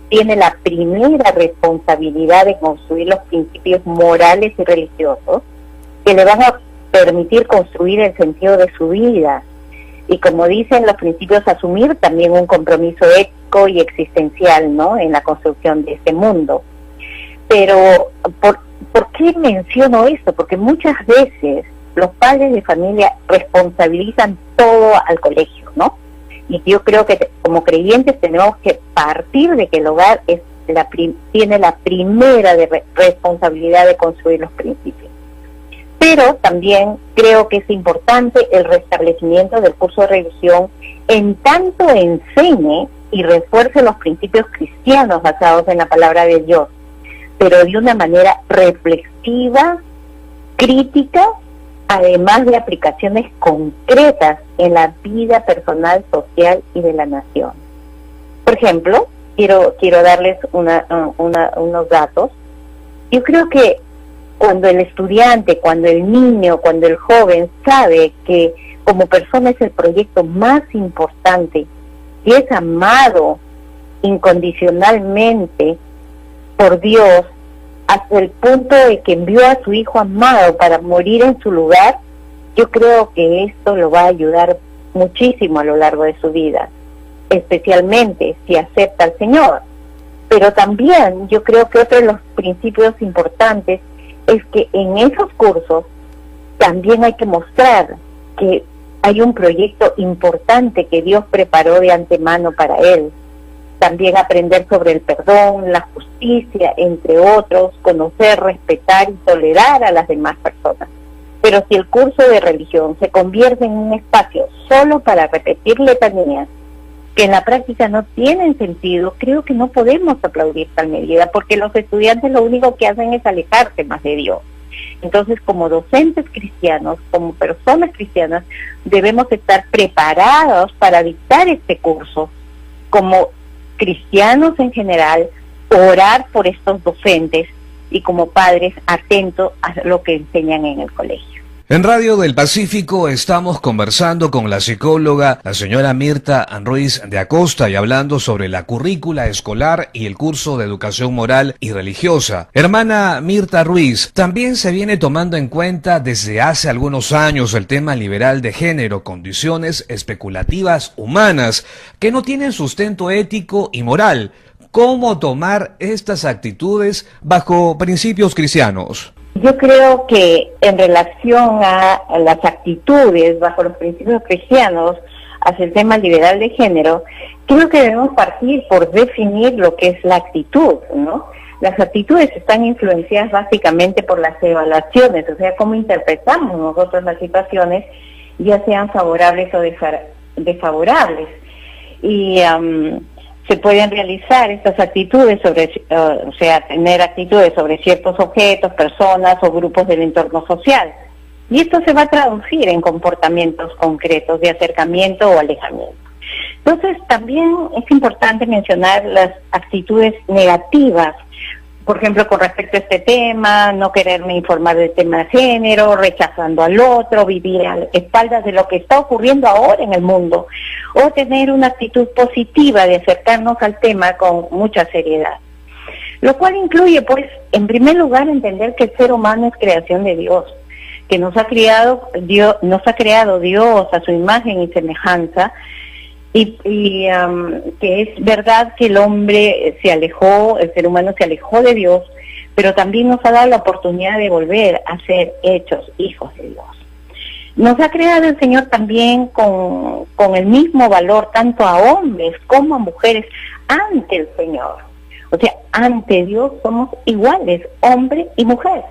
tiene la primera responsabilidad de construir los principios morales y religiosos que le van a permitir construir el sentido de su vida. Y como dicen los principios, asumir también un compromiso ético y existencial, ¿no?, en la construcción de este mundo. Pero, ¿por qué menciono esto? Porque muchas veces los padres de familia responsabilizan todo al colegio, ¿no? Y yo creo que como creyentes tenemos que partir de que el hogar es tiene la primera responsabilidad de construir los principios. Pero también creo que es importante el restablecimiento del curso de religión en tanto enseñe y refuerce los principios cristianos basados en la palabra de Dios, pero de una manera reflexiva, crítica, además de aplicaciones concretas en la vida personal, social y de la nación. Por ejemplo, quiero darles unos datos. Yo creo que cuando el estudiante, cuando el niño, cuando el joven sabe que como persona es el proyecto más importante y es amado incondicionalmente por Dios hasta el punto de que envió a su hijo amado para morir en su lugar, yo creo que esto lo va a ayudar muchísimo a lo largo de su vida, especialmente si acepta al Señor. Pero también yo creo que otro de los principios importantes es que en esos cursos también hay que mostrar que hay un proyecto importante que Dios preparó de antemano para él. También aprender sobre el perdón, la justicia, entre otros, conocer, respetar y tolerar a las demás personas. Pero si el curso de religión se convierte en un espacio solo para repetir letanías, que en la práctica no tienen sentido, creo que no podemos aplaudir tal medida, porque los estudiantes lo único que hacen es alejarse más de Dios. Entonces, como docentes cristianos, como personas cristianas, debemos estar preparados para dictar este curso. Como cristianos en general, orar por estos docentes y como padres atentos a lo que enseñan en el colegio. En Radio del Pacífico estamos conversando con la psicóloga, la señora Mirta Ruiz de Acosta, y hablando sobre la currícula escolar y el curso de educación moral y religiosa. Hermana Mirta Ruiz, también se viene tomando en cuenta desde hace algunos años el tema liberal de género, condiciones especulativas humanas que no tienen sustento ético y moral. ¿Cómo tomar estas actitudes bajo principios cristianos? Yo creo que en relación a las actitudes bajo los principios cristianos hacia el tema liberal de género, creo que debemos partir por definir lo que es la actitud, ¿no? Las actitudes están influenciadas básicamente por las evaluaciones, o sea, cómo interpretamos nosotros las situaciones, ya sean favorables o desfavorables. Y se pueden realizar estas actitudes o sea, tener actitudes sobre ciertos objetos, personas o grupos del entorno social. Y esto se va a traducir en comportamientos concretos de acercamiento o alejamiento. Entonces, también es importante mencionar las actitudes negativas, por ejemplo, con respecto a este tema, no quererme informar del tema de género, rechazando al otro, vivir a espaldas de lo que está ocurriendo ahora en el mundo, o tener una actitud positiva de acercarnos al tema con mucha seriedad. Lo cual incluye, pues, en primer lugar, entender que el ser humano es creación de Dios, que nos ha creado Dios a su imagen y semejanza, y que es verdad que el hombre se alejó, el ser humano se alejó de Dios, pero también nos ha dado la oportunidad de volver a ser hechos hijos de Dios. Nos ha creado el Señor también con el mismo valor, tanto a hombres como a mujeres, ante el Señor. O sea, ante Dios somos iguales, hombre y mujer.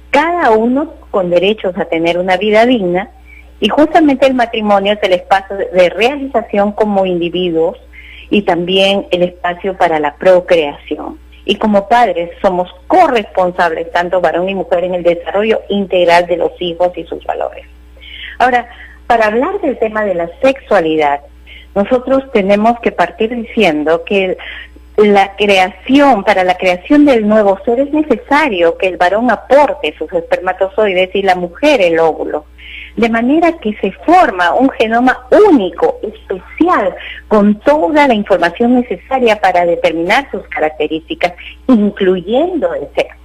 Cada uno con derechos a tener una vida digna, y justamente el matrimonio es el espacio de realización como individuos y también el espacio para la procreación. Y como padres somos corresponsables, tanto varón y mujer, en el desarrollo integral de los hijos y sus valores. Ahora, para hablar del tema de la sexualidad, nosotros tenemos que partir diciendo que para la creación del nuevo ser es necesario que el varón aporte sus espermatozoides y la mujer el óvulo, de manera que se forma un genoma único, especial, con toda la información necesaria para determinar sus características, incluyendo el sexo.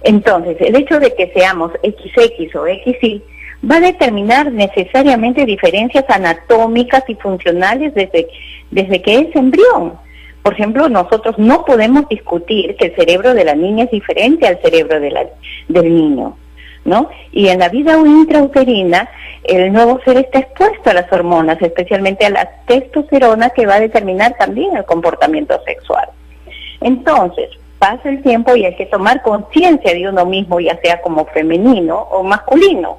Entonces, el hecho de que seamos XX o XY va a determinar necesariamente diferencias anatómicas y funcionales desde que es embrión. Por ejemplo, nosotros no podemos discutir que el cerebro de la niña es diferente al cerebro del niño, ¿no? Y en la vida intrauterina, el nuevo ser está expuesto a las hormonas, especialmente a la testosterona, que va a determinar también el comportamiento sexual. Entonces, pasa el tiempo y hay que tomar conciencia de uno mismo, ya sea como femenino o masculino,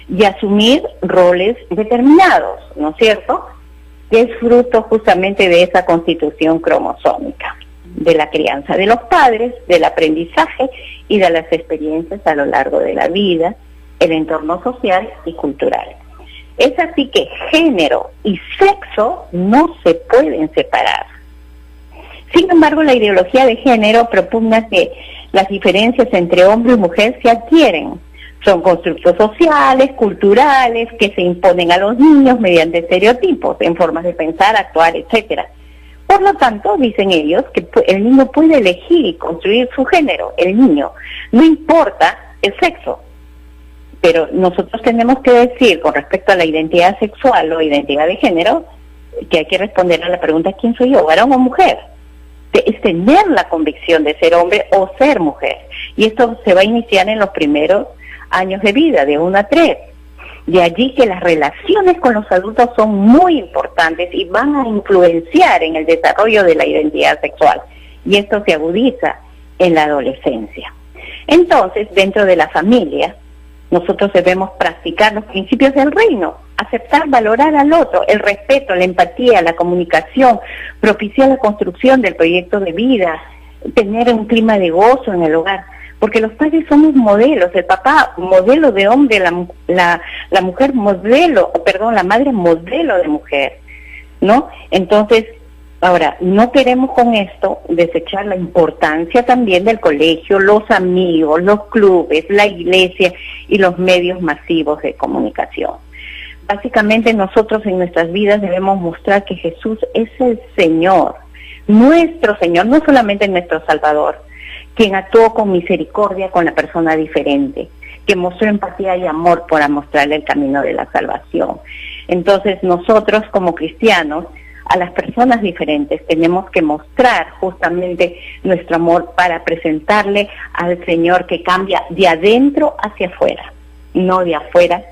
y asumir roles determinados, ¿no es cierto?, que es fruto justamente de esa constitución cromosómica, de la crianza de los padres, del aprendizaje y de las experiencias a lo largo de la vida, el entorno social y cultural. Es así que género y sexo no se pueden separar. Sin embargo, la ideología de género propugna que las diferencias entre hombre y mujer se adquieren. Son constructos sociales, culturales, que se imponen a los niños mediante estereotipos, en formas de pensar, actuar, etcétera. Por lo tanto, dicen ellos, que el niño puede elegir y construir su género, el niño, no importa el sexo. Pero nosotros tenemos que decir, con respecto a la identidad sexual o identidad de género, que hay que responder a la pregunta, ¿quién soy yo, varón o mujer? Es tener la convicción de ser hombre o ser mujer. Y esto se va a iniciar en los primeros años de vida, de 1 a 3. De allí que las relaciones con los adultos son muy importantes y van a influenciar en el desarrollo de la identidad sexual. Y esto se agudiza en la adolescencia. Entonces, dentro de la familia, nosotros debemos practicar los principios del reino, aceptar, valorar al otro, el respeto, la empatía, la comunicación, propiciar la construcción del proyecto de vida, tener un clima de gozo en el hogar. Porque los padres somos modelos, el papá modelo de hombre, la mujer modelo, la madre modelo de mujer, ¿no? Entonces, ahora, no queremos con esto desechar la importancia también del colegio, los amigos, los clubes, la iglesia y los medios masivos de comunicación. Básicamente nosotros en nuestras vidas debemos mostrar que Jesús es el Señor, nuestro Señor, no solamente nuestro Salvador, quien actuó con misericordia con la persona diferente, que mostró empatía y amor para mostrarle el camino de la salvación. Entonces nosotros como cristianos, a las personas diferentes, tenemos que mostrar justamente nuestro amor para presentarle al Señor que cambia de adentro hacia afuera, no de afuera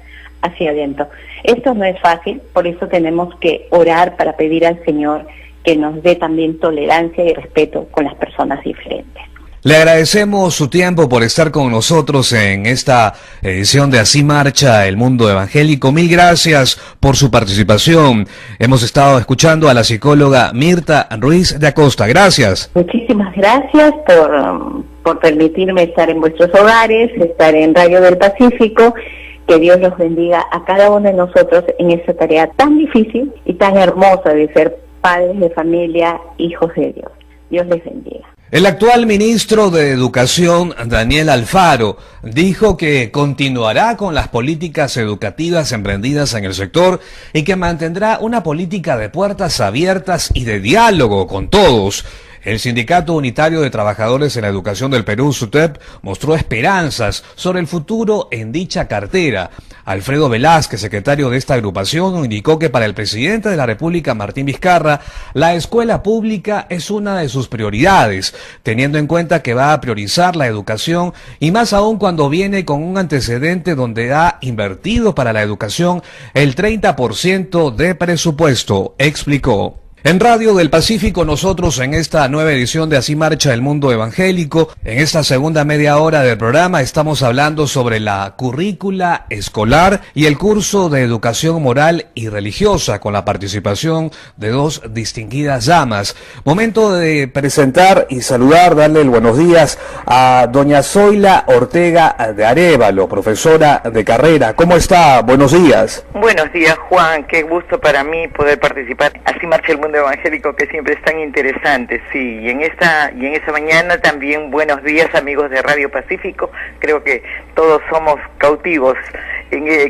hacia adentro. Esto no es fácil, por eso tenemos que orar para pedir al Señor que nos dé también tolerancia y respeto con las personas diferentes. Le agradecemos su tiempo por estar con nosotros en esta edición de Así Marcha el Mundo Evangélico. Mil gracias por su participación. Hemos estado escuchando a la psicóloga Mirta Ruiz de Acosta. Gracias. Muchísimas gracias por permitirme estar en vuestros hogares, estar en Radio del Pacífico. Que Dios los bendiga a cada uno de nosotros en esta tarea tan difícil y tan hermosa de ser padres de familia, hijos de Dios. Dios les bendiga. El actual ministro de Educación, Daniel Alfaro, dijo que continuará con las políticas educativas emprendidas en el sector y que mantendrá una política de puertas abiertas y de diálogo con todos. El Sindicato Unitario de Trabajadores en la Educación del Perú, SUTEP, mostró esperanzas sobre el futuro en dicha cartera. Alfredo Velázquez, secretario de esta agrupación, indicó que para el presidente de la República, Martín Vizcarra, la escuela pública es una de sus prioridades, teniendo en cuenta que va a priorizar la educación y más aún cuando viene con un antecedente donde ha invertido para la educación el 30% de presupuesto, explicó. En Radio del Pacífico, nosotros en esta nueva edición de Así Marcha el Mundo Evangélico, en esta segunda media hora del programa estamos hablando sobre la currícula escolar y el curso de educación moral y religiosa con la participación de dos distinguidas damas. Momento de presentar y saludar, darle el buenos días a doña Zoila Ortega de Arévalo, profesora de carrera. ¿Cómo está? Buenos días. Buenos días, Juan. Qué gusto para mí poder participar. Así Marcha el Mundo Evangélico, que siempre es tan interesante. Sí, y en esta mañana también buenos días, amigos de Radio Pacífico. Creo que todos somos cautivos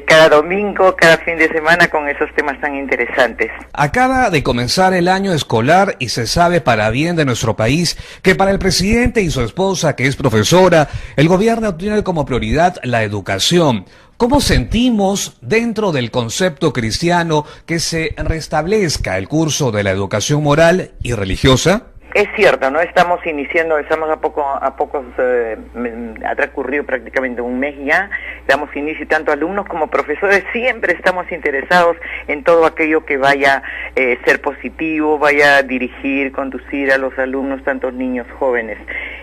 cada domingo, cada fin de semana con esos temas tan interesantes. Acaba de comenzar el año escolar y se sabe para bien de nuestro país que para el presidente y su esposa, que es profesora, el gobierno tiene como prioridad la educación. ¿Cómo sentimos dentro del concepto cristiano que se restablezca el curso de la educación moral y religiosa? Es cierto, ¿no? Estamos ha transcurrido prácticamente un mes ya, damos inicio, tanto alumnos como profesores, siempre estamos interesados en todo aquello que vaya a ser positivo, vaya a dirigir, conducir a los alumnos, tantos niños, jóvenes.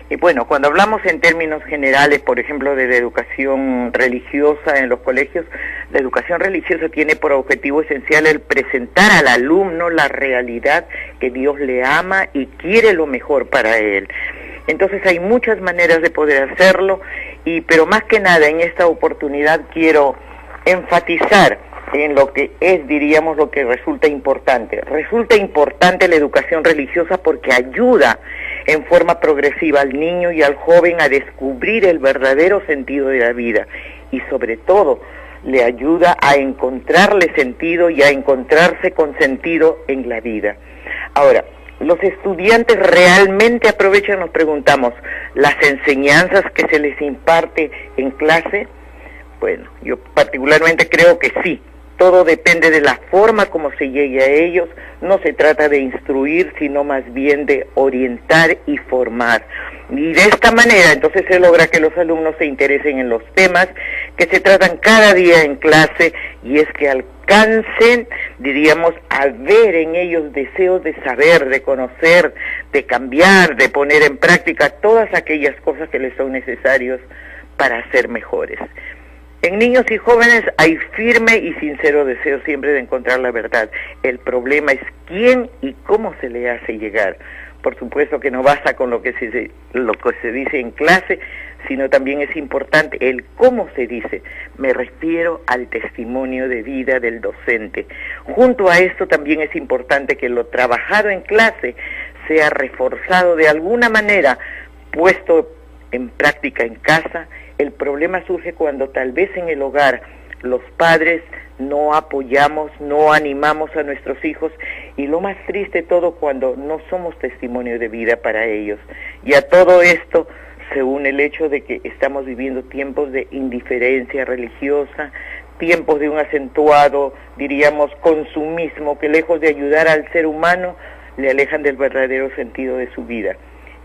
Y bueno, cuando hablamos en términos generales, por ejemplo, de la educación religiosa en los colegios, la educación religiosa tiene por objetivo esencial el presentar al alumno la realidad que Dios le ama y quiere lo mejor para él. Entonces hay muchas maneras de poder hacerlo, pero más que nada en esta oportunidad quiero enfatizar en lo que es, diríamos, lo que resulta importante. Resulta importante la educación religiosa porque ayuda en forma progresiva al niño y al joven a descubrir el verdadero sentido de la vida y sobre todo le ayuda a encontrarle sentido y a encontrarse con sentido en la vida. Ahora, ¿los estudiantes realmente aprovechan, nos preguntamos, las enseñanzas que se les imparte en clase? Bueno, yo particularmente creo que sí. Todo depende de la forma como se llegue a ellos. No se trata de instruir, sino más bien de orientar y formar. Y de esta manera, entonces, se logra que los alumnos se interesen en los temas que se tratan cada día en clase, y es que alcancen, diríamos, a ver en ellos deseos de saber, de conocer, de cambiar, de poner en práctica todas aquellas cosas que les son necesarios para ser mejores. En niños y jóvenes hay firme y sincero deseo siempre de encontrar la verdad. El problema es quién y cómo se le hace llegar. Por supuesto que no basta con lo que se dice en clase, sino también es importante el cómo se dice. Me refiero al testimonio de vida del docente. Junto a esto también es importante que lo trabajado en clase sea reforzado de alguna manera, puesto en práctica en casa. El problema surge cuando tal vez en el hogar los padres no apoyamos, no animamos a nuestros hijos, y lo más triste de todo, cuando no somos testimonio de vida para ellos. Y a todo esto se une el hecho de que estamos viviendo tiempos de indiferencia religiosa, tiempos de un acentuado, diríamos, consumismo, que lejos de ayudar al ser humano, le alejan del verdadero sentido de su vida.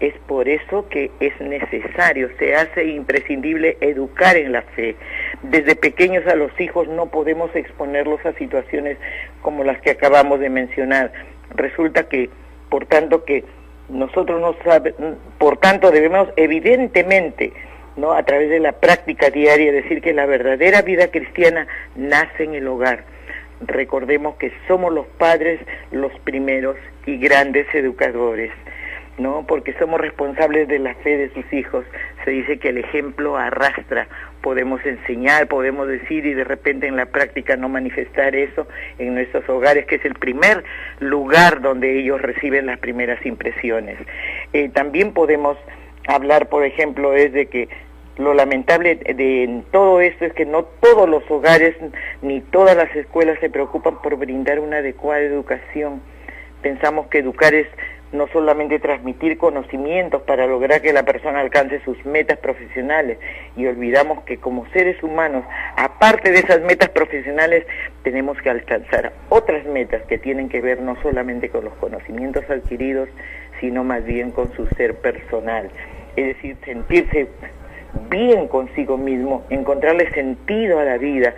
Es por eso que es necesario, se hace imprescindible educar en la fe. Desde pequeños a los hijos no podemos exponerlos a situaciones como las que acabamos de mencionar. Resulta que por tanto que nosotros por tanto debemos evidentemente, ¿no?, a través de la práctica diaria, decir que la verdadera vida cristiana nace en el hogar. Recordemos que somos los padres los primeros y grandes educadores, ¿no?, porque somos responsables de la fe de sus hijos. Se dice que el ejemplo arrastra. Podemos enseñar, podemos decir y de repente en la práctica no manifestar eso en nuestros hogares, que es el primer lugar donde ellos reciben las primeras impresiones. También podemos hablar, por ejemplo, es de que lo lamentable de todo esto es que no todos los hogares ni todas las escuelas se preocupan por brindar una adecuada educación. Pensamos que educar es no solamente transmitir conocimientos para lograr que la persona alcance sus metas profesionales, y olvidamos que como seres humanos, aparte de esas metas profesionales, tenemos que alcanzar otras metas que tienen que ver no solamente con los conocimientos adquiridos, sino más bien con su ser personal. Es decir, sentirse bien consigo mismo, encontrarle sentido a la vida.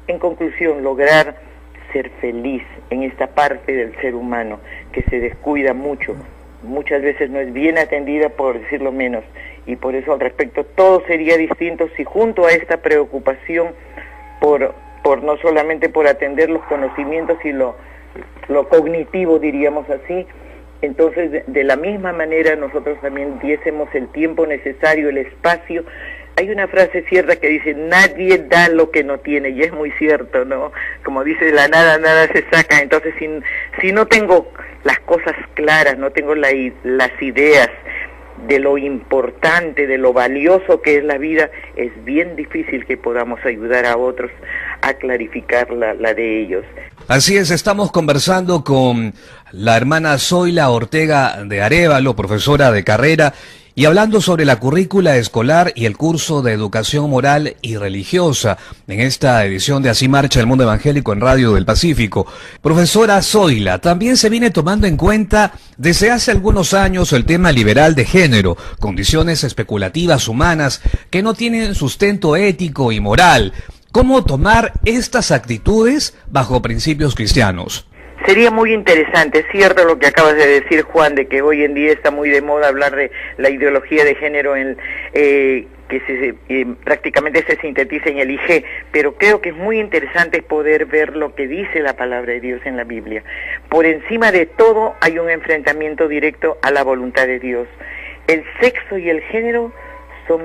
En conclusión, lograr ser feliz en esta parte del ser humano que se descuida mucho, muchas veces no es bien atendida, por decirlo menos, y por eso al respecto todo sería distinto si junto a esta preocupación por no solamente por atender los conocimientos y lo cognitivo, diríamos así, entonces de la misma manera nosotros también diésemos el tiempo necesario, el espacio. Hay una frase cierta que dice, nadie da lo que no tiene, y es muy cierto, ¿no? Como dice, de la nada, nada se saca. Entonces, si no tengo las cosas claras, no tengo las ideas de lo importante, de lo valioso que es la vida, es bien difícil que podamos ayudar a otros a clarificar la de ellos. Así es, estamos conversando con la hermana Zoila Ortega de Arévalo, profesora de carrera, y hablando sobre la currícula escolar y el curso de educación moral y religiosa en esta edición de Así Marcha el Mundo Evangélico en Radio del Pacífico. Profesora Zoila, también se viene tomando en cuenta desde hace algunos años el tema liberal de género, condiciones especulativas humanas que no tienen sustento ético y moral. ¿Cómo tomar estas actitudes bajo principios cristianos? Sería muy interesante, es cierto lo que acabas de decir, Juan, de que hoy en día está muy de moda hablar de la ideología de género que prácticamente se sintetiza en el IG, pero creo que es muy interesante poder ver lo que dice la palabra de Dios en la Biblia. Por encima de todo hay un enfrentamiento directo a la voluntad de Dios. El sexo y el género son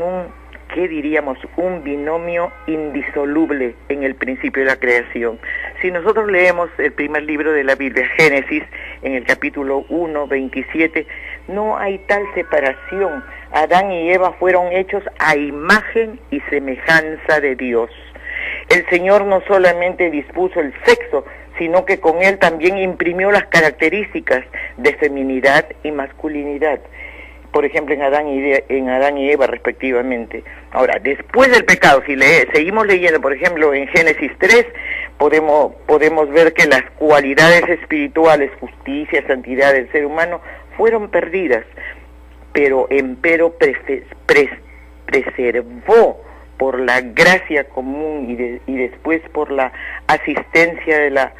un binomio indisoluble en el principio de la creación. Si nosotros leemos el primer libro de la Biblia, Génesis, en el capítulo 1, 27, no hay tal separación. Adán y Eva fueron hechos a imagen y semejanza de Dios. El Señor no solamente dispuso el sexo, sino que con él también imprimió las características de feminidad y masculinidad. Por ejemplo, en Adán y Eva respectivamente. Ahora, después del pecado, si seguimos leyendo, por ejemplo, en Génesis 3, podemos ver que las cualidades espirituales, justicia, santidad del ser humano, fueron perdidas, pero empero preservó por la gracia común y después por la asistencia de la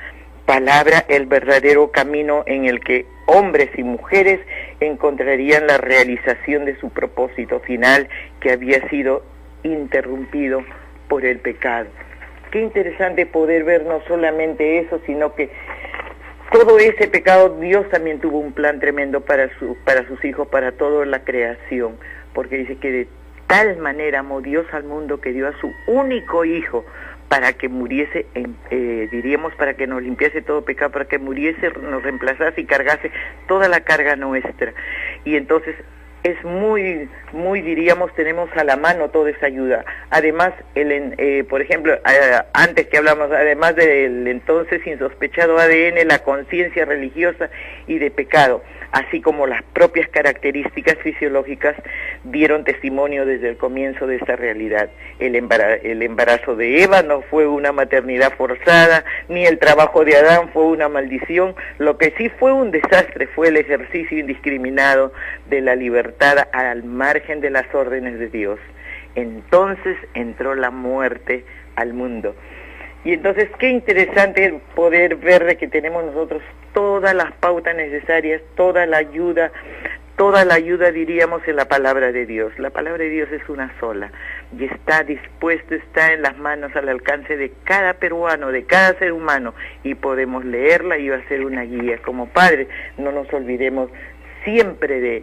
palabra el verdadero camino en el que hombres y mujeres encontrarían la realización de su propósito final, que había sido interrumpido por el pecado. Qué interesante poder ver no solamente eso, sino que todo ese pecado, Dios también tuvo un plan tremendo para sus hijos, para toda la creación, porque dice que de tal manera amó Dios al mundo que dio a su único hijo para que muriese, diríamos, para que nos limpiase todo pecado, para que muriese, nos reemplazase y cargase toda la carga nuestra. Y entonces es muy, diríamos, tenemos a la mano toda esa ayuda. Además, por ejemplo, antes que hablamos, además del entonces insospechado ADN, la conciencia religiosa y de pecado, así como las propias características fisiológicas, dieron testimonio desde el comienzo de esta realidad. El embarazo de Eva no fue una maternidad forzada, ni el trabajo de Adán fue una maldición. Lo que sí fue un desastre fue el ejercicio indiscriminado de la libertad al margen de las órdenes de Dios. Entonces entró la muerte al mundo. Y entonces qué interesante poder ver de que tenemos nosotros todas las pautas necesarias, toda la ayuda diríamos en la palabra de Dios. La palabra de Dios es una sola y está dispuesto, está en las manos, al alcance de cada peruano, de cada ser humano, y podemos leerla y va a ser una guía. Como padres no nos olvidemos siempre de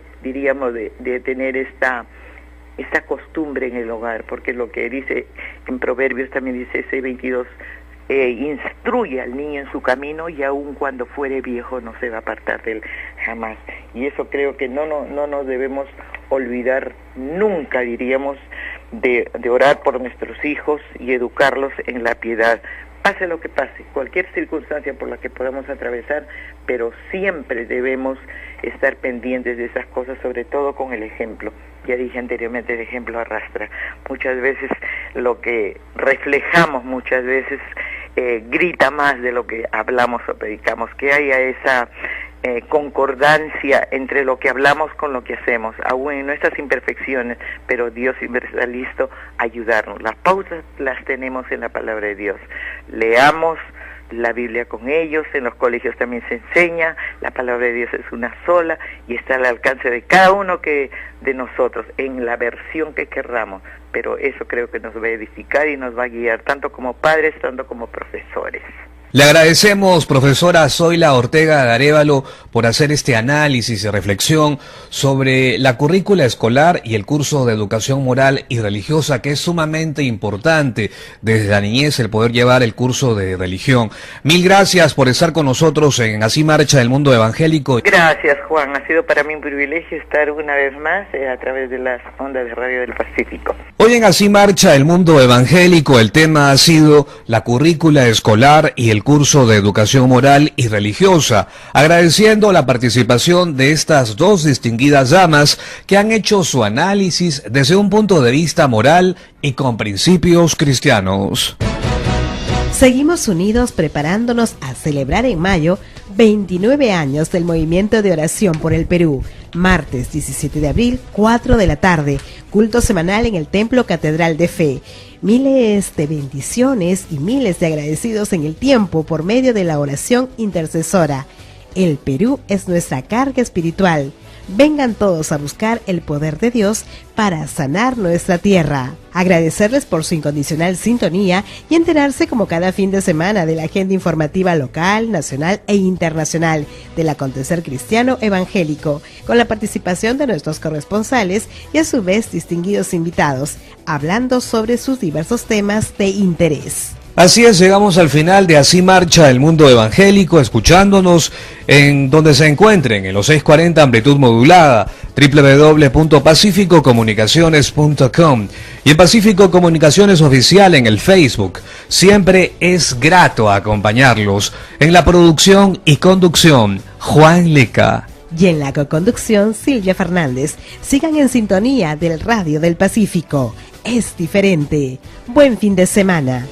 tener esta costumbre en el hogar, porque lo que dice en Proverbios también dice 6:22, instruye al niño en su camino y aun cuando fuere viejo no se va a apartar de él jamás. Y eso creo que no nos debemos olvidar nunca, diríamos, de orar por nuestros hijos y educarlos en la piedad. Pase lo que pase, cualquier circunstancia por la que podamos atravesar, pero siempre debemos estar pendientes de esas cosas, sobre todo con el ejemplo. Ya dije anteriormente, el ejemplo arrastra. Muchas veces lo que reflejamos, muchas veces grita más de lo que hablamos o predicamos, que haya esa concordancia entre lo que hablamos con lo que hacemos, aún en nuestras imperfecciones, pero Dios siempre está listo a ayudarnos. Las pausas las tenemos en la palabra de Dios. Leamos la Biblia con ellos, en los colegios también se enseña, la palabra de Dios es una sola y está al alcance de cada uno de nosotros, en la versión que querramos, pero eso creo que nos va a edificar y nos va a guiar tanto como padres, tanto como profesores. Le agradecemos, profesora Zoila Ortega de Arévalo, por hacer este análisis y reflexión sobre la currícula escolar y el curso de educación moral y religiosa, que es sumamente importante desde la niñez el poder llevar el curso de religión. Mil gracias por estar con nosotros en Así Marcha el Mundo Evangélico. Gracias, Juan. Ha sido para mí un privilegio estar una vez más a través de las ondas de Radio del Pacífico. Hoy en Así Marcha el Mundo Evangélico el tema ha sido la currícula escolar y el curso de educación moral y religiosa, agradeciendo la participación de estas dos distinguidas damas que han hecho su análisis desde un punto de vista moral y con principios cristianos. Seguimos unidos preparándonos a celebrar en mayo 29 años del Movimiento de Oración por el Perú. Martes 17 de abril, 4 de la tarde, culto semanal en el Templo Catedral de Fe. Miles de bendiciones y miles de agradecidos en el tiempo por medio de la oración intercesora. El Perú es nuestra carga espiritual. Vengan todos a buscar el poder de Dios para sanar nuestra tierra. Agradecerles por su incondicional sintonía y enterarse como cada fin de semana de la agenda informativa local, nacional e internacional del acontecer cristiano evangélico, con la participación de nuestros corresponsales y a su vez distinguidos invitados, hablando sobre sus diversos temas de interés. Así es, llegamos al final de Así Marcha el Mundo Evangélico, escuchándonos en donde se encuentren, en los 640 amplitud modulada, www.pacificocomunicaciones.com y en Pacífico Comunicaciones Oficial en el Facebook. Siempre es grato acompañarlos. En la producción y conducción, Juan Leca. Y en la coconducción, Silvia Fernández. Sigan en sintonía del Radio del Pacífico. Es diferente. Buen fin de semana.